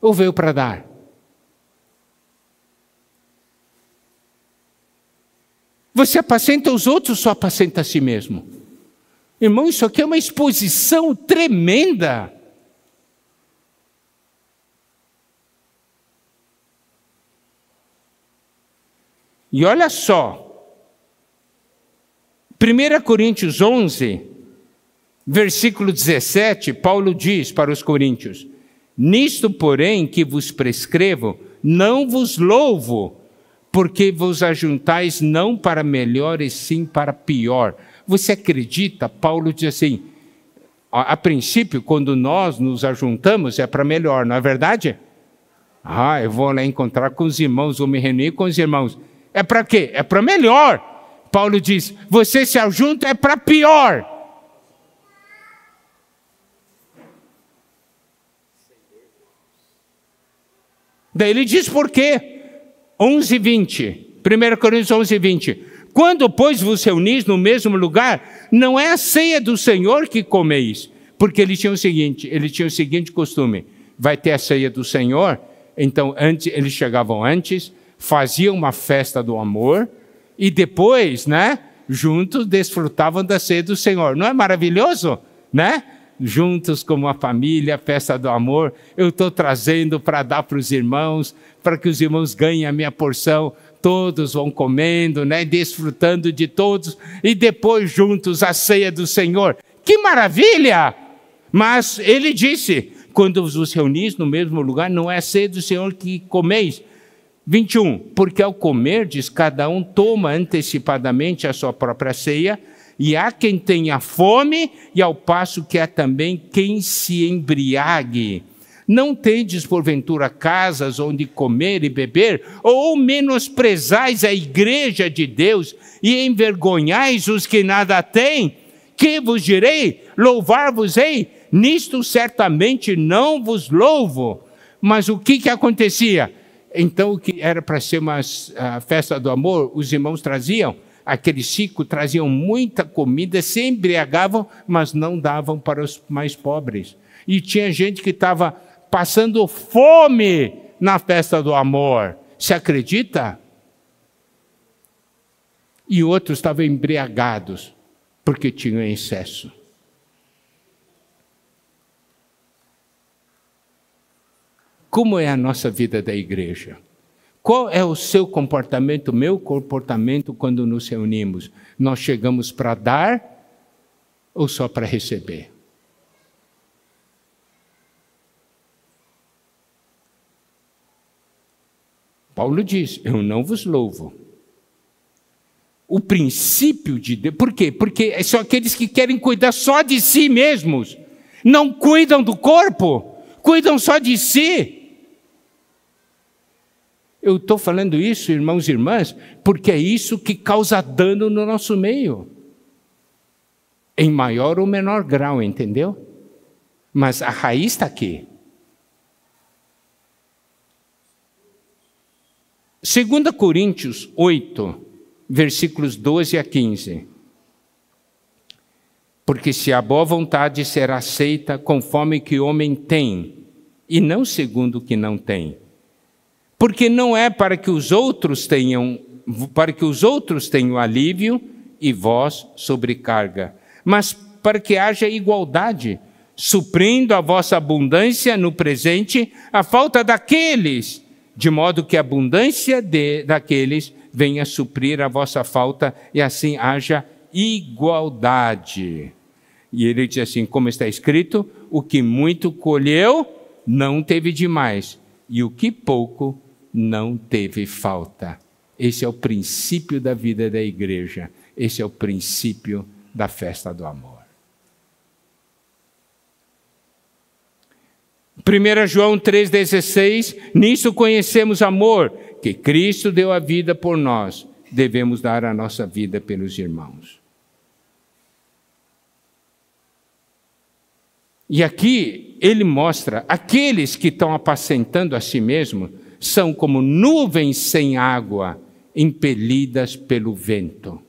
Ou veio para dar? Você apacenta os outros ou só apacenta a si mesmo? Irmão, isso aqui é uma exposição tremenda. E olha só, 1 Coríntios 11, versículo 17, Paulo diz para os coríntios: nisto, porém, que vos prescrevo, não vos louvo, porque vos ajuntais não para melhor, e sim para pior. Você acredita? Paulo diz assim, a princípio, quando nós nos ajuntamos, é para melhor, não é verdade? Eu vou lá encontrar com os irmãos, vou me reunir com os irmãos. É para quê? É para melhor. Paulo diz, você se ajunta é para pior. Daí ele diz por quê? 11:20, 1 Coríntios 11:20. Quando, pois, vos reunis no mesmo lugar, não é a ceia do Senhor que comeis, porque ele tinha o seguinte costume, vai ter a ceia do Senhor, então eles chegavam antes, faziam uma festa do amor, e depois, juntos desfrutavam da ceia do Senhor. Não é maravilhoso, Juntos como uma família, festa do amor, eu estou trazendo para dar para os irmãos, para que os irmãos ganhem a minha porção, todos vão comendo, desfrutando de todos, e depois juntos a ceia do Senhor. Que maravilha! Mas ele disse, quando vos reunis no mesmo lugar, não é a ceia do Senhor que comeis. 21, porque ao comerdes, cada um toma antecipadamente a sua própria ceia, e há quem tenha fome, e ao passo que há também quem se embriague. Não tendes, porventura, casas onde comer e beber, ou menosprezais a igreja de Deus, e envergonhais os que nada têm? Que vos direi? Louvar-vos-ei? Nisto certamente não vos louvo. Mas o que acontecia? Então, o que era para ser uma festa do amor, os irmãos traziam aquele ciclo, traziam muita comida, se embriagavam, mas não davam para os mais pobres. E tinha gente que estava passando fome na festa do amor. Se acredita? E outros estavam embriagados, porque tinham excesso. Como é a nossa vida da igreja? Qual é o seu comportamento, o meu comportamento quando nos reunimos? Nós chegamos para dar ou só para receber? Paulo diz, eu não vos louvo. O princípio de Deus, por quê? Porque são aqueles que querem cuidar só de si mesmos, não cuidam do corpo, cuidam só de si. Eu estou falando isso, irmãos e irmãs, porque é isso que causa dano no nosso meio. Em maior ou menor grau, entendeu? Mas a raiz está aqui. 2 Coríntios 8, versículos 12 a 15. Porque se a boa vontade será aceita conforme que o homem tem, e não segundo o que não tem. Porque não é para que os outros tenham alívio e vós sobrecarga, mas para que haja igualdade, suprindo a vossa abundância no presente a falta daqueles, de modo que a abundância daqueles venha suprir a vossa falta e assim haja igualdade. E ele diz assim, como está escrito, o que muito colheu não teve demais, e o que pouco não teve falta. Esse é o princípio da vida da igreja. Esse é o princípio da festa do amor. 1 João 3,16, nisso conhecemos amor, que Cristo deu a vida por nós, devemos dar a nossa vida pelos irmãos. E aqui ele mostra, aqueles que estão apacentando a si mesmos, são como nuvens sem água, impelidas pelo vento.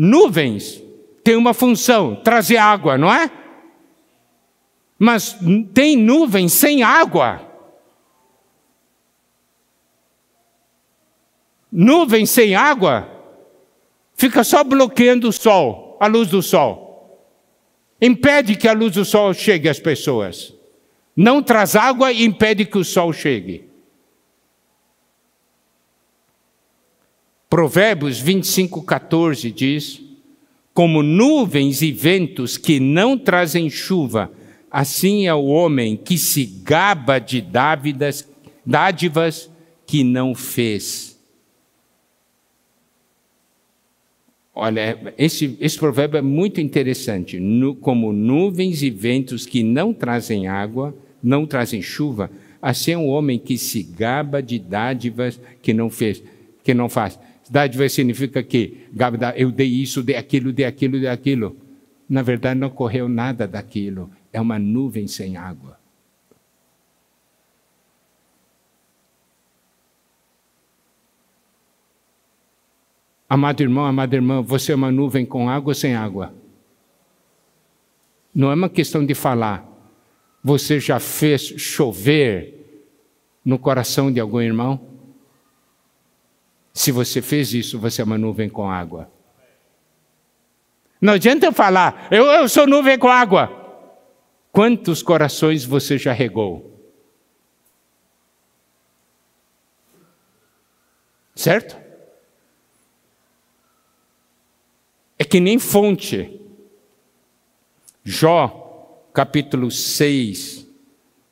Nuvens têm uma função, trazer água, não é? Mas tem nuvens sem água. Nuvens sem água fica só bloqueando o sol, a luz do sol. Impede que a luz do sol chegue às pessoas. Não traz água e impede que o sol chegue. Provérbios 25:14 diz: como nuvens e ventos que não trazem chuva, assim é o homem que se gaba de dádivas que não fez. Olha, esse provérbio é muito interessante. Como nuvens e ventos que não trazem água, não trazem chuva, assim é um homem que se gaba de dádivas que não fez, que não faz. Dádiva significa que eu dei isso, dei aquilo, dei aquilo, dei aquilo. Na verdade, não ocorreu nada daquilo. É uma nuvem sem água. Amado irmão, amada irmã, você é uma nuvem com água ou sem água? Não é uma questão de falar. Você já fez chover no coração de algum irmão? Se você fez isso, você é uma nuvem com água. Não adianta eu falar, eu sou nuvem com água. Quantos corações você já regou? Certo? É que nem fonte. Jó, capítulo 6,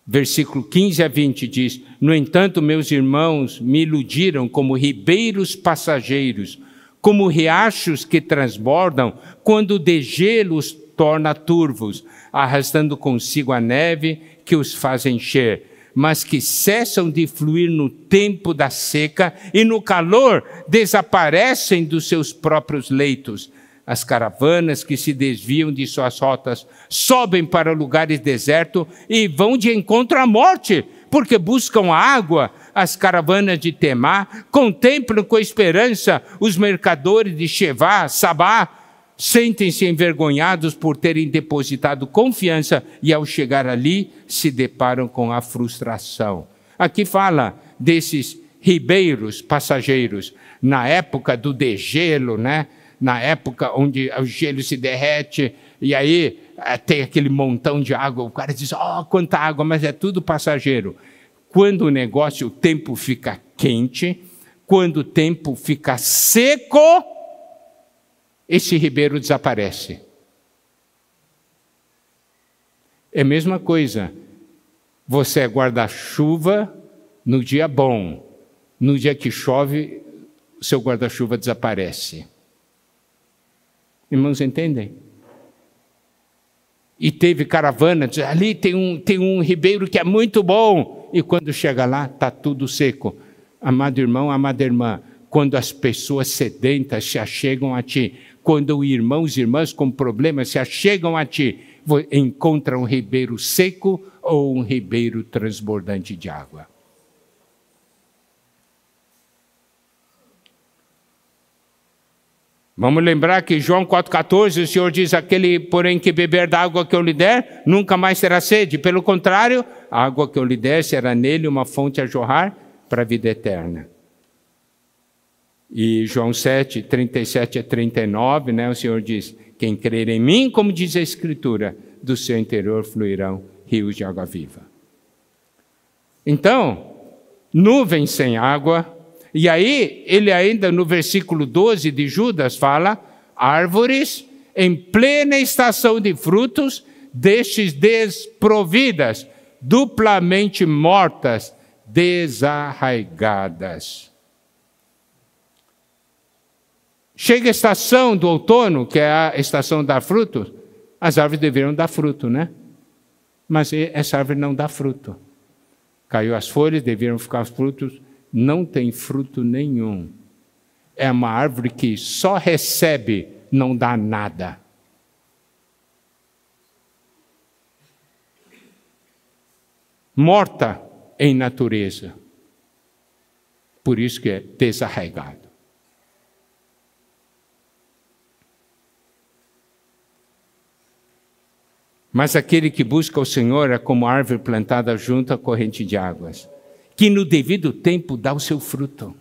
versículo 15 a 20 diz: no entanto, meus irmãos me iludiram como ribeiros passageiros, como riachos que transbordam quando o degelo os torna turvos, arrastando consigo a neve que os faz encher, mas que cessam de fluir no tempo da seca e no calor desaparecem dos seus próprios leitos. As caravanas que se desviam de suas rotas sobem para lugares desertos e vão de encontro à morte, porque buscam a água. As caravanas de Temá contemplam com esperança os mercadores de Shevá, Sabá, sentem-se envergonhados por terem depositado confiança e ao chegar ali se deparam com a frustração. Aqui fala desses ribeiros passageiros na época do degelo, né? Na época onde o gelo se derrete e aí tem aquele montão de água, o cara diz, quanta água, mas é tudo passageiro. Quando o tempo fica quente, quando o tempo fica seco, esse ribeiro desaparece. É a mesma coisa, você é guarda-chuva no dia bom, no dia que chove, seu guarda-chuva desaparece. Irmãos, entendem? E teve caravana, diz, ali tem um ribeiro que é muito bom, e quando chega lá, está tudo seco. Amado irmão, amada irmã, quando as pessoas sedentas se achegam a ti, quando irmãos e irmãs com problemas se achegam a ti, encontram um ribeiro seco ou um ribeiro transbordante de água. Vamos lembrar que João 4,14, o Senhor diz, aquele, porém, que beber da água que eu lhe der, nunca mais terá sede. Pelo contrário, a água que eu lhe der será nele uma fonte a jorrar para a vida eterna. E João 7, 37 a 39, né, o Senhor diz, quem crer em mim, como diz a Escritura, do seu interior fluirão rios de água viva. Então, nuvem sem água. E aí, ele ainda no versículo 12 de Judas fala, árvores em plena estação de frutos, destes desprovidas, duplamente mortas, desarraigadas. Chega a estação do outono, que é a estação da frutos, as árvores deveriam dar fruto, né? Mas essa árvore não dá fruto. Caiu as folhas, deveriam ficar os frutos, não tem fruto nenhum. É uma árvore que só recebe, não dá nada. Morta em natureza. Por isso que é desarraigado. Mas aquele que busca o Senhor é como árvore plantada junto à corrente de águas, que no devido tempo dá o seu fruto,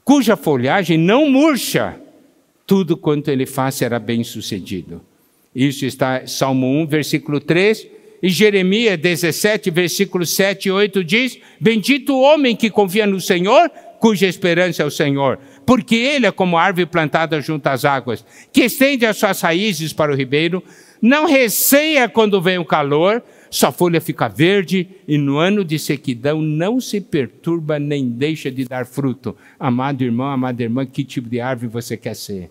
cuja folhagem não murcha, tudo quanto ele faz será bem sucedido. Isso está em Salmo 1, versículo 3, e Jeremias 17, versículos 7 e 8 diz: bendito o homem que confia no Senhor, cuja esperança é o Senhor, porque ele é como árvore plantada junto às águas, que estende as suas raízes para o ribeiro, não receia quando vem o calor, sua folha fica verde, e no ano de sequidão não se perturba nem deixa de dar fruto. Amado irmão, amada irmã, que tipo de árvore você quer ser?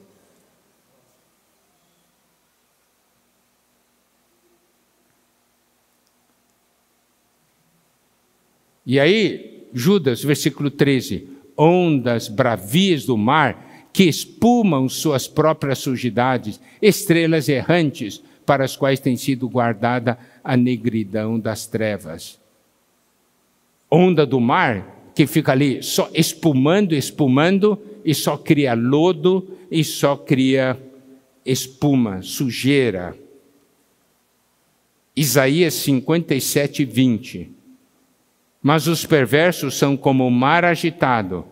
E aí, Judas, versículo 13, ondas bravias do mar, que espumam suas próprias sujidades, estrelas errantes, para as quais tem sido guardada a negridão das trevas. Onda do mar, que fica ali só espumando, espumando, e só cria lodo, e só cria espuma, sujeira. Isaías 57, 20. Mas os perversos são como o mar agitado,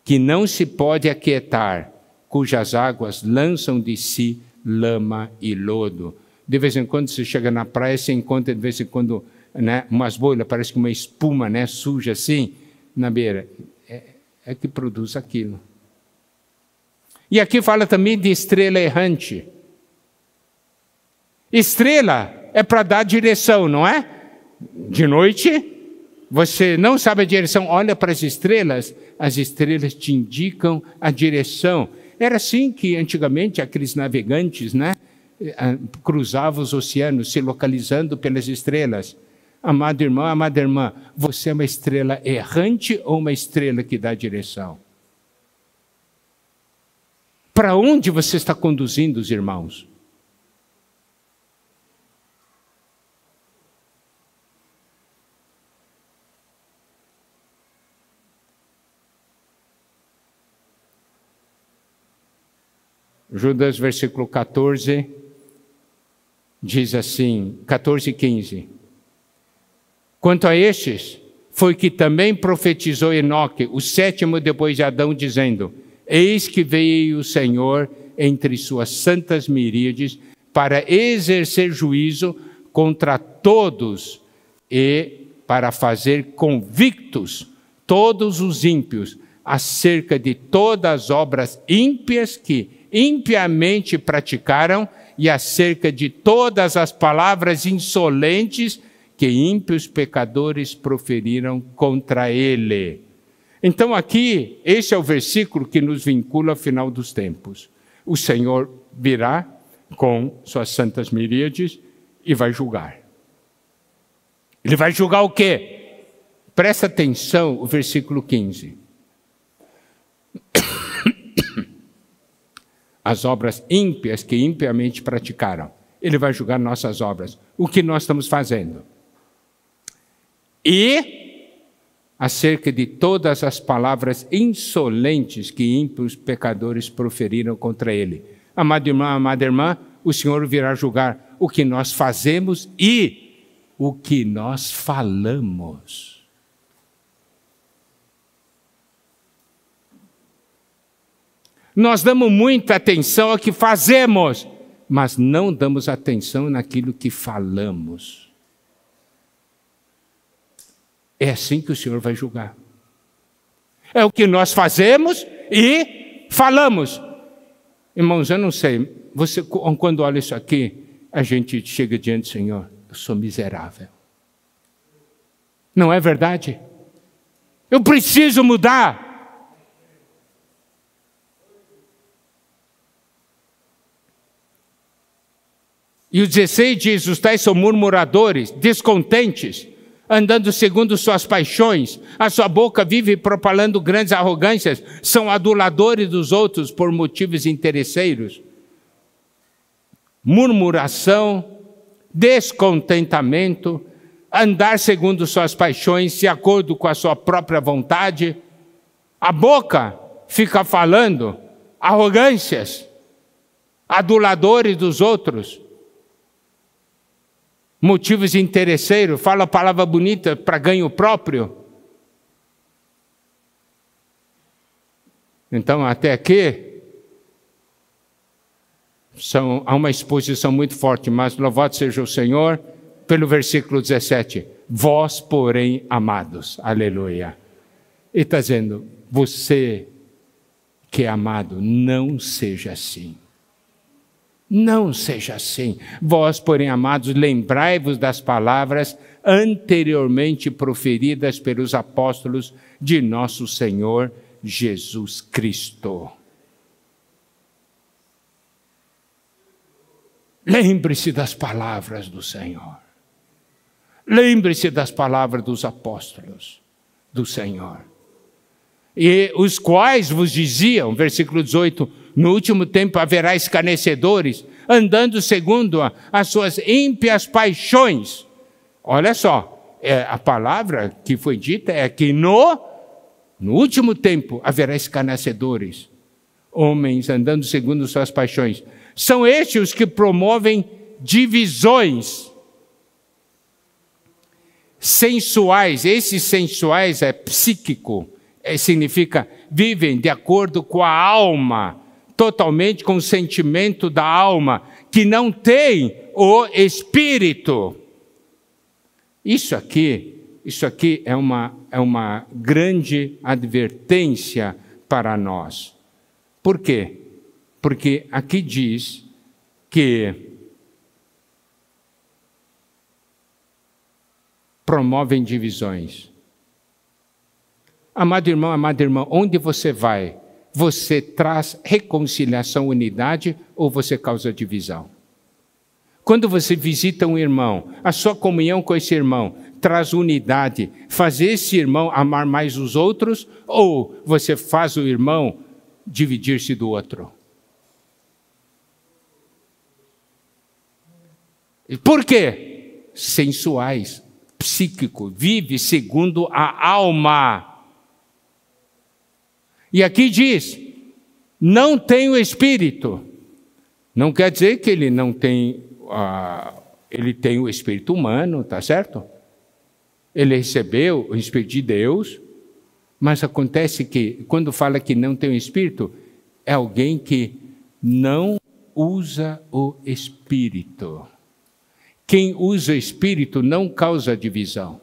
que não se pode aquietar, cujas águas lançam de si lama e lodo. De vez em quando você chega na praia, você encontra de vez em quando, né, umas bolhas, parece que uma espuma, né, suja assim, na beira. É que produz aquilo. E aqui fala também de estrela errante. Estrela é para dar direção, não é? De noite, você não sabe a direção, olha para as estrelas te indicam a direção. Era assim que antigamente aqueles navegantes, né, cruzavam os oceanos, se localizando pelas estrelas. Amado irmão, amada irmã, você é uma estrela errante ou uma estrela que dá direção? Para onde você está conduzindo os irmãos? Judas, versículo 14, diz assim, 14 e 15. Quanto a estes, foi que também profetizou Enoque, o sétimo depois de Adão, dizendo: eis que veio o Senhor entre suas santas miríades para exercer juízo contra todos e para fazer convictos todos os ímpios acerca de todas as obras ímpias que impiamente praticaram e acerca de todas as palavras insolentes que ímpios pecadores proferiram contra ele. Então aqui, esse é o versículo que nos vincula ao final dos tempos. O Senhor virá com suas santas miríades e vai julgar. Ele vai julgar o quê? Presta atenção, o versículo 15. As obras ímpias que impiamente praticaram. Ele vai julgar nossas obras. O que nós estamos fazendo? E acerca de todas as palavras insolentes que ímpios pecadores proferiram contra ele. Amado irmão, amada irmã, o Senhor virá julgar o que nós fazemos e o que nós falamos. Nós damos muita atenção ao que fazemos, mas não damos atenção naquilo que falamos. É assim que o Senhor vai julgar. É o que nós fazemos e falamos. Irmãos, eu não sei, você, quando olha isso aqui, a gente chega diante do Senhor, eu sou miserável. Não é verdade? Eu preciso mudar. E o 16 diz, os tais são murmuradores, descontentes, andando segundo suas paixões, a sua boca vive propalando grandes arrogâncias, são aduladores dos outros por motivos interesseiros. Murmuração, descontentamento, andar segundo suas paixões, de acordo com a sua própria vontade. A boca fica falando arrogâncias, aduladores dos outros. motivos interesseiros, fala a palavra bonita para ganho próprio. Então, até aqui, há uma exposição muito forte, mas louvado seja o Senhor, pelo versículo 17. Vós, porém, amados. Aleluia. Ele está dizendo, você que é amado, não seja assim. Não seja assim. Vós, porém, amados, lembrai-vos das palavras anteriormente proferidas pelos apóstolos de nosso Senhor Jesus Cristo. Lembre-se das palavras do Senhor. Lembre-se das palavras dos apóstolos do Senhor. E os quais vos diziam, versículo 18, no último tempo haverá escarnecedores, andando segundo as suas ímpias paixões. Olha só, a palavra que foi dita é que no último tempo haverá escarnecedores, homens andando segundo suas paixões. São estes os que promovem divisões sensuais. Esses sensuais é psíquico, significa vivem de acordo com a alma, totalmente com o sentimento da alma, que não tem o espírito. Isso aqui é uma grande advertência para nós. Por quê? Porque aqui diz que promovem divisões. Amado irmão, amada irmã, onde você vai? Você traz reconciliação, unidade, ou você causa divisão? Quando você visita um irmão, a sua comunhão com esse irmão traz unidade, faz esse irmão amar mais os outros, ou você faz o irmão dividir-se do outro? Por quê? Sensuais, psíquico, vive segundo a alma. E aqui diz, não tem o Espírito. Não quer dizer que ele não tem, ele tem o Espírito humano, tá certo? Ele recebeu o Espírito de Deus, mas acontece que, quando fala que não tem o Espírito, é alguém que não usa o Espírito. Quem usa o Espírito não causa divisão.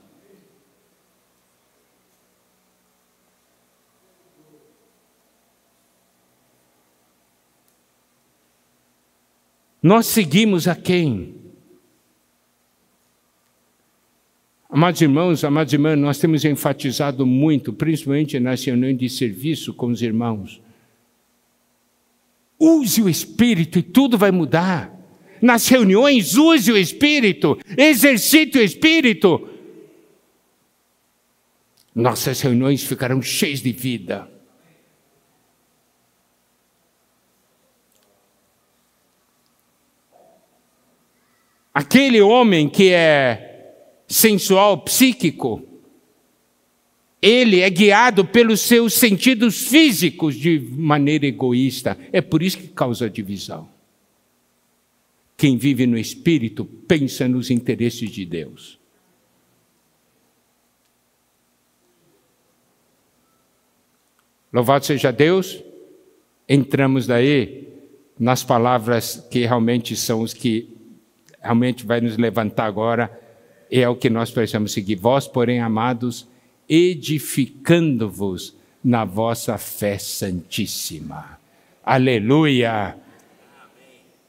Nós seguimos a quem? Amados irmãos, amadas irmãs, nós temos enfatizado muito, principalmente nas reuniões de serviço com os irmãos. Use o Espírito e tudo vai mudar. Nas reuniões, use o Espírito, exercite o Espírito. Nossas reuniões ficarão cheias de vida. Aquele homem que é sensual, psíquico, ele é guiado pelos seus sentidos físicos de maneira egoísta. É por isso que causa divisão. Quem vive no Espírito pensa nos interesses de Deus. Louvado seja Deus. Entramos daí nas palavras que realmente são os que realmente vai nos levantar agora, é o que nós precisamos seguir. Vós, porém, amados, edificando-vos na vossa fé santíssima. Aleluia!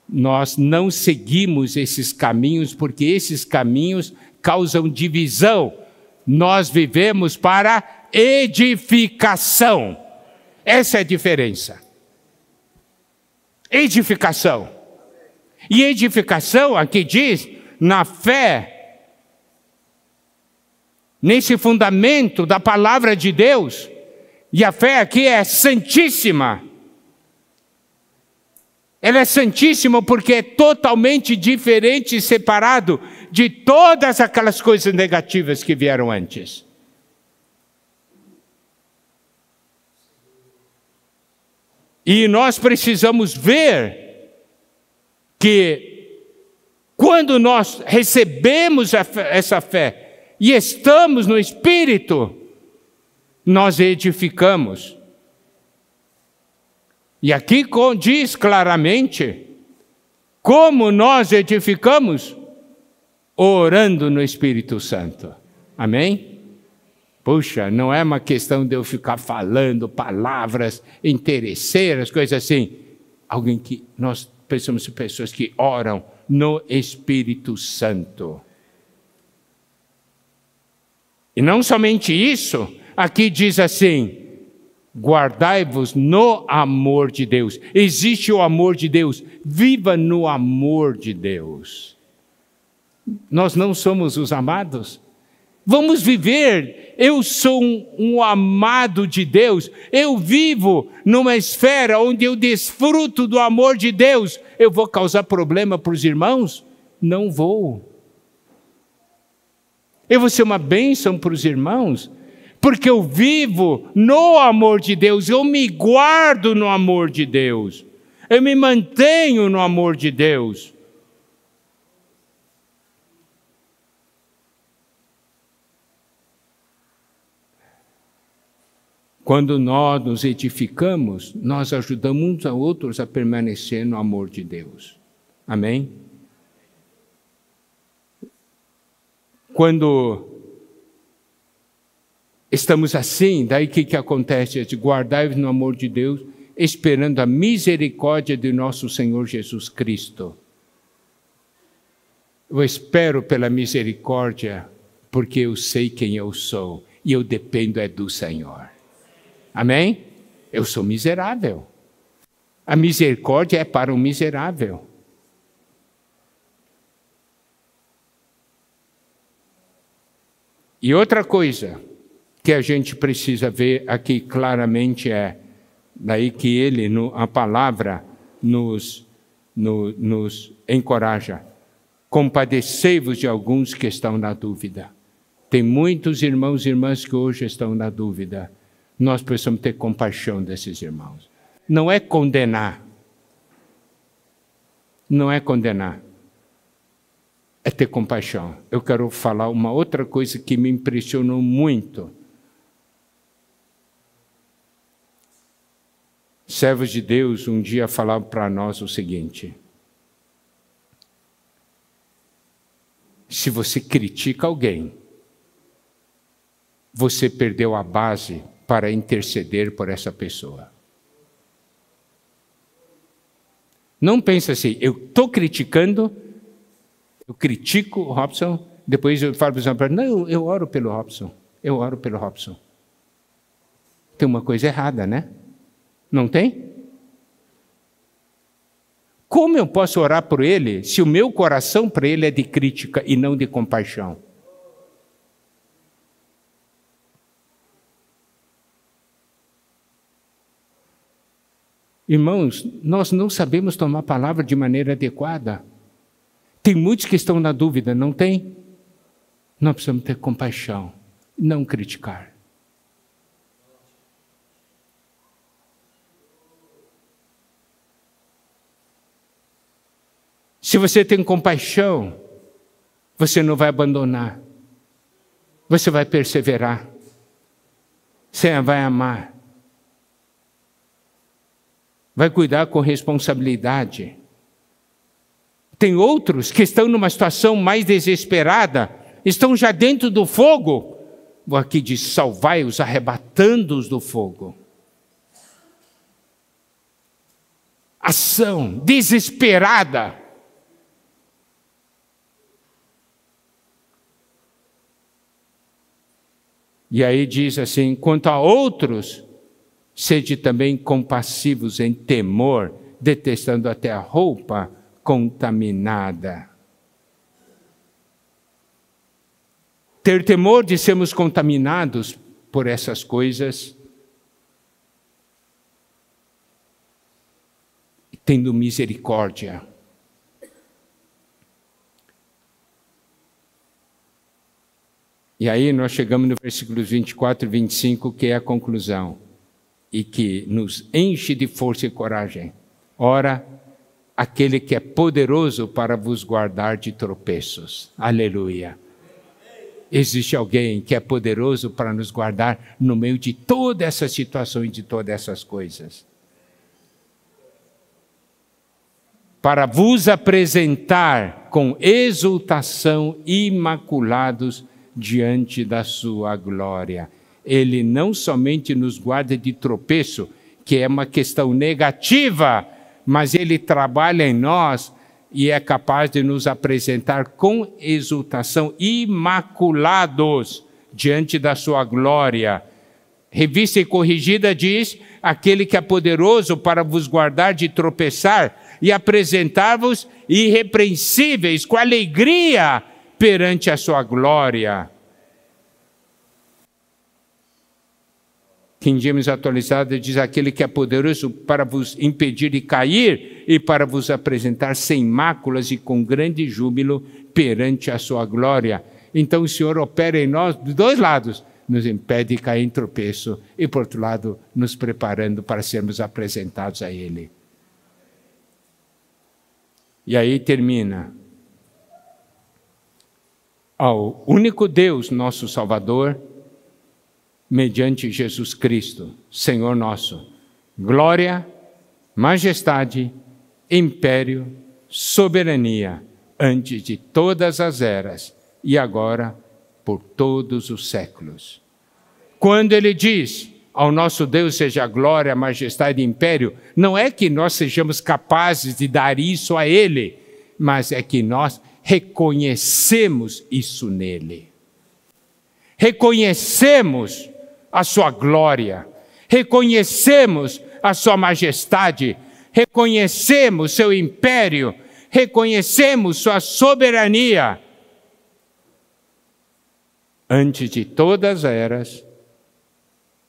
Nós não seguimos esses caminhos, porque esses caminhos causam divisão. Nós vivemos para edificação. Essa é a diferença. Edificação. E edificação, aqui diz, na fé, nesse fundamento da palavra de Deus, e a fé aqui é santíssima. Ela é santíssima porque é totalmente diferente e separado de todas aquelas coisas negativas que vieram antes. E nós precisamos ver que quando nós recebemos essa fé e estamos no Espírito, nós edificamos. E aqui diz claramente como nós edificamos, orando no Espírito Santo. Amém? Puxa, não é uma questão de eu ficar falando palavras interesseiras, coisas assim. Nós pensamos em pessoas que oram no Espírito Santo. E não somente isso, aqui diz assim: guardai-vos no amor de Deus. Existe o amor de Deus. Viva no amor de Deus. Nós não somos os amados? Vamos viver. Eu sou um amado de Deus. Eu vivo numa esfera onde eu desfruto do amor de Deus. Eu vou causar problema para os irmãos? Não vou. Eu vou ser uma bênção para os irmãos? Porque eu vivo no amor de Deus, eu me guardo no amor de Deus, eu me mantenho no amor de Deus. Quando nós nos edificamos, nós ajudamos uns a outros a permanecer no amor de Deus. Amém? Quando estamos assim, daí o que acontece? Guardai-vos no amor de Deus, esperando a misericórdia de nosso Senhor Jesus Cristo. Eu espero pela misericórdia, porque eu sei quem eu sou, e eu dependo do Senhor. Amém? Eu sou miserável. A misericórdia é para o miserável. E outra coisa que a gente precisa ver aqui claramente daí que a palavra nos encoraja. Compadecei-vos de alguns que estão na dúvida. Tem muitos irmãos e irmãs que hoje estão na dúvida. Nós precisamos ter compaixão desses irmãos. Não é condenar. Não é condenar. É ter compaixão. Eu quero falar uma outra coisa que me impressionou muito. Servos de Deus um dia falaram para nós o seguinte: se você critica alguém, você perdeu a base para interceder por essa pessoa. Não pense assim, eu estou criticando, eu critico o Robson, depois eu falo para o não, eu oro pelo Robson, Tem uma coisa errada, né? Não tem? Como eu posso orar por ele se o meu coração para ele é de crítica e não de compaixão? Irmãos, nós não sabemos tomar a palavra de maneira adequada. Tem muitos que estão na dúvida, não tem? Nós precisamos ter compaixão, não criticar. Se você tem compaixão, você não vai abandonar. Você vai perseverar. Você vai amar. Vai cuidar com responsabilidade. Tem outros que estão numa situação mais desesperada, estão já dentro do fogo. Aqui diz, salvai-os, arrebatando-os do fogo. Ação desesperada. E aí diz assim, quanto a outros, sede também compassivos em temor, detestando até a roupa contaminada. Ter temor de sermos contaminados por essas coisas, tendo misericórdia. E aí nós chegamos no versículos 24 e 25, que é a conclusão. E que nos enche de força e coragem. Ora, aquele que é poderoso para vos guardar de tropeços. Aleluia. Existe alguém que é poderoso para nos guardar no meio de toda essa situação e de todas essas coisas. Para vos apresentar com exultação imaculados diante da sua glória. Ele não somente nos guarda de tropeço, que é uma questão negativa, mas Ele trabalha em nós e é capaz de nos apresentar com exultação, imaculados diante da sua glória. Revista e Corrigida diz: aquele que é poderoso para vos guardar de tropeçar e apresentar-vos irrepreensíveis com alegria perante a sua glória. King James atualizado diz: aquele que é poderoso para vos impedir de cair e para vos apresentar sem máculas e com grande júbilo perante a sua glória. Então o Senhor opera em nós dos dois lados, nos impede de cair em tropeço e, por outro lado, nos preparando para sermos apresentados a Ele. E aí termina: ao único Deus, nosso Salvador, mediante Jesus Cristo, Senhor nosso, glória, majestade, império, soberania, antes de todas as eras, e agora por todos os séculos. Quando ele diz: ao nosso Deus seja a glória, a majestade e império, não é que nós sejamos capazes de dar isso a Ele, mas é que nós reconhecemos isso nele. Reconhecemos a sua glória, reconhecemos a sua majestade, reconhecemos seu império, reconhecemos sua soberania. Antes de todas as eras,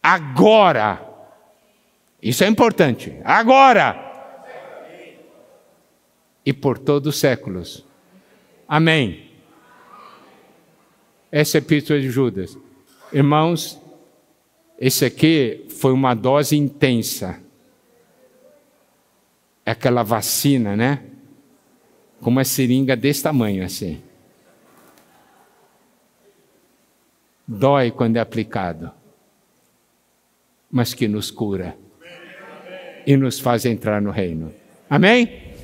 agora, isso é importante, agora, e por todos os séculos. Amém. Essa é a epístola de Judas. Irmãos, esse aqui foi uma dose intensa. É aquela vacina, né? Com uma seringa desse tamanho assim. Dói quando é aplicado, mas que nos cura e nos faz entrar no reino. Amém?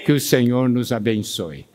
Que o Senhor nos abençoe.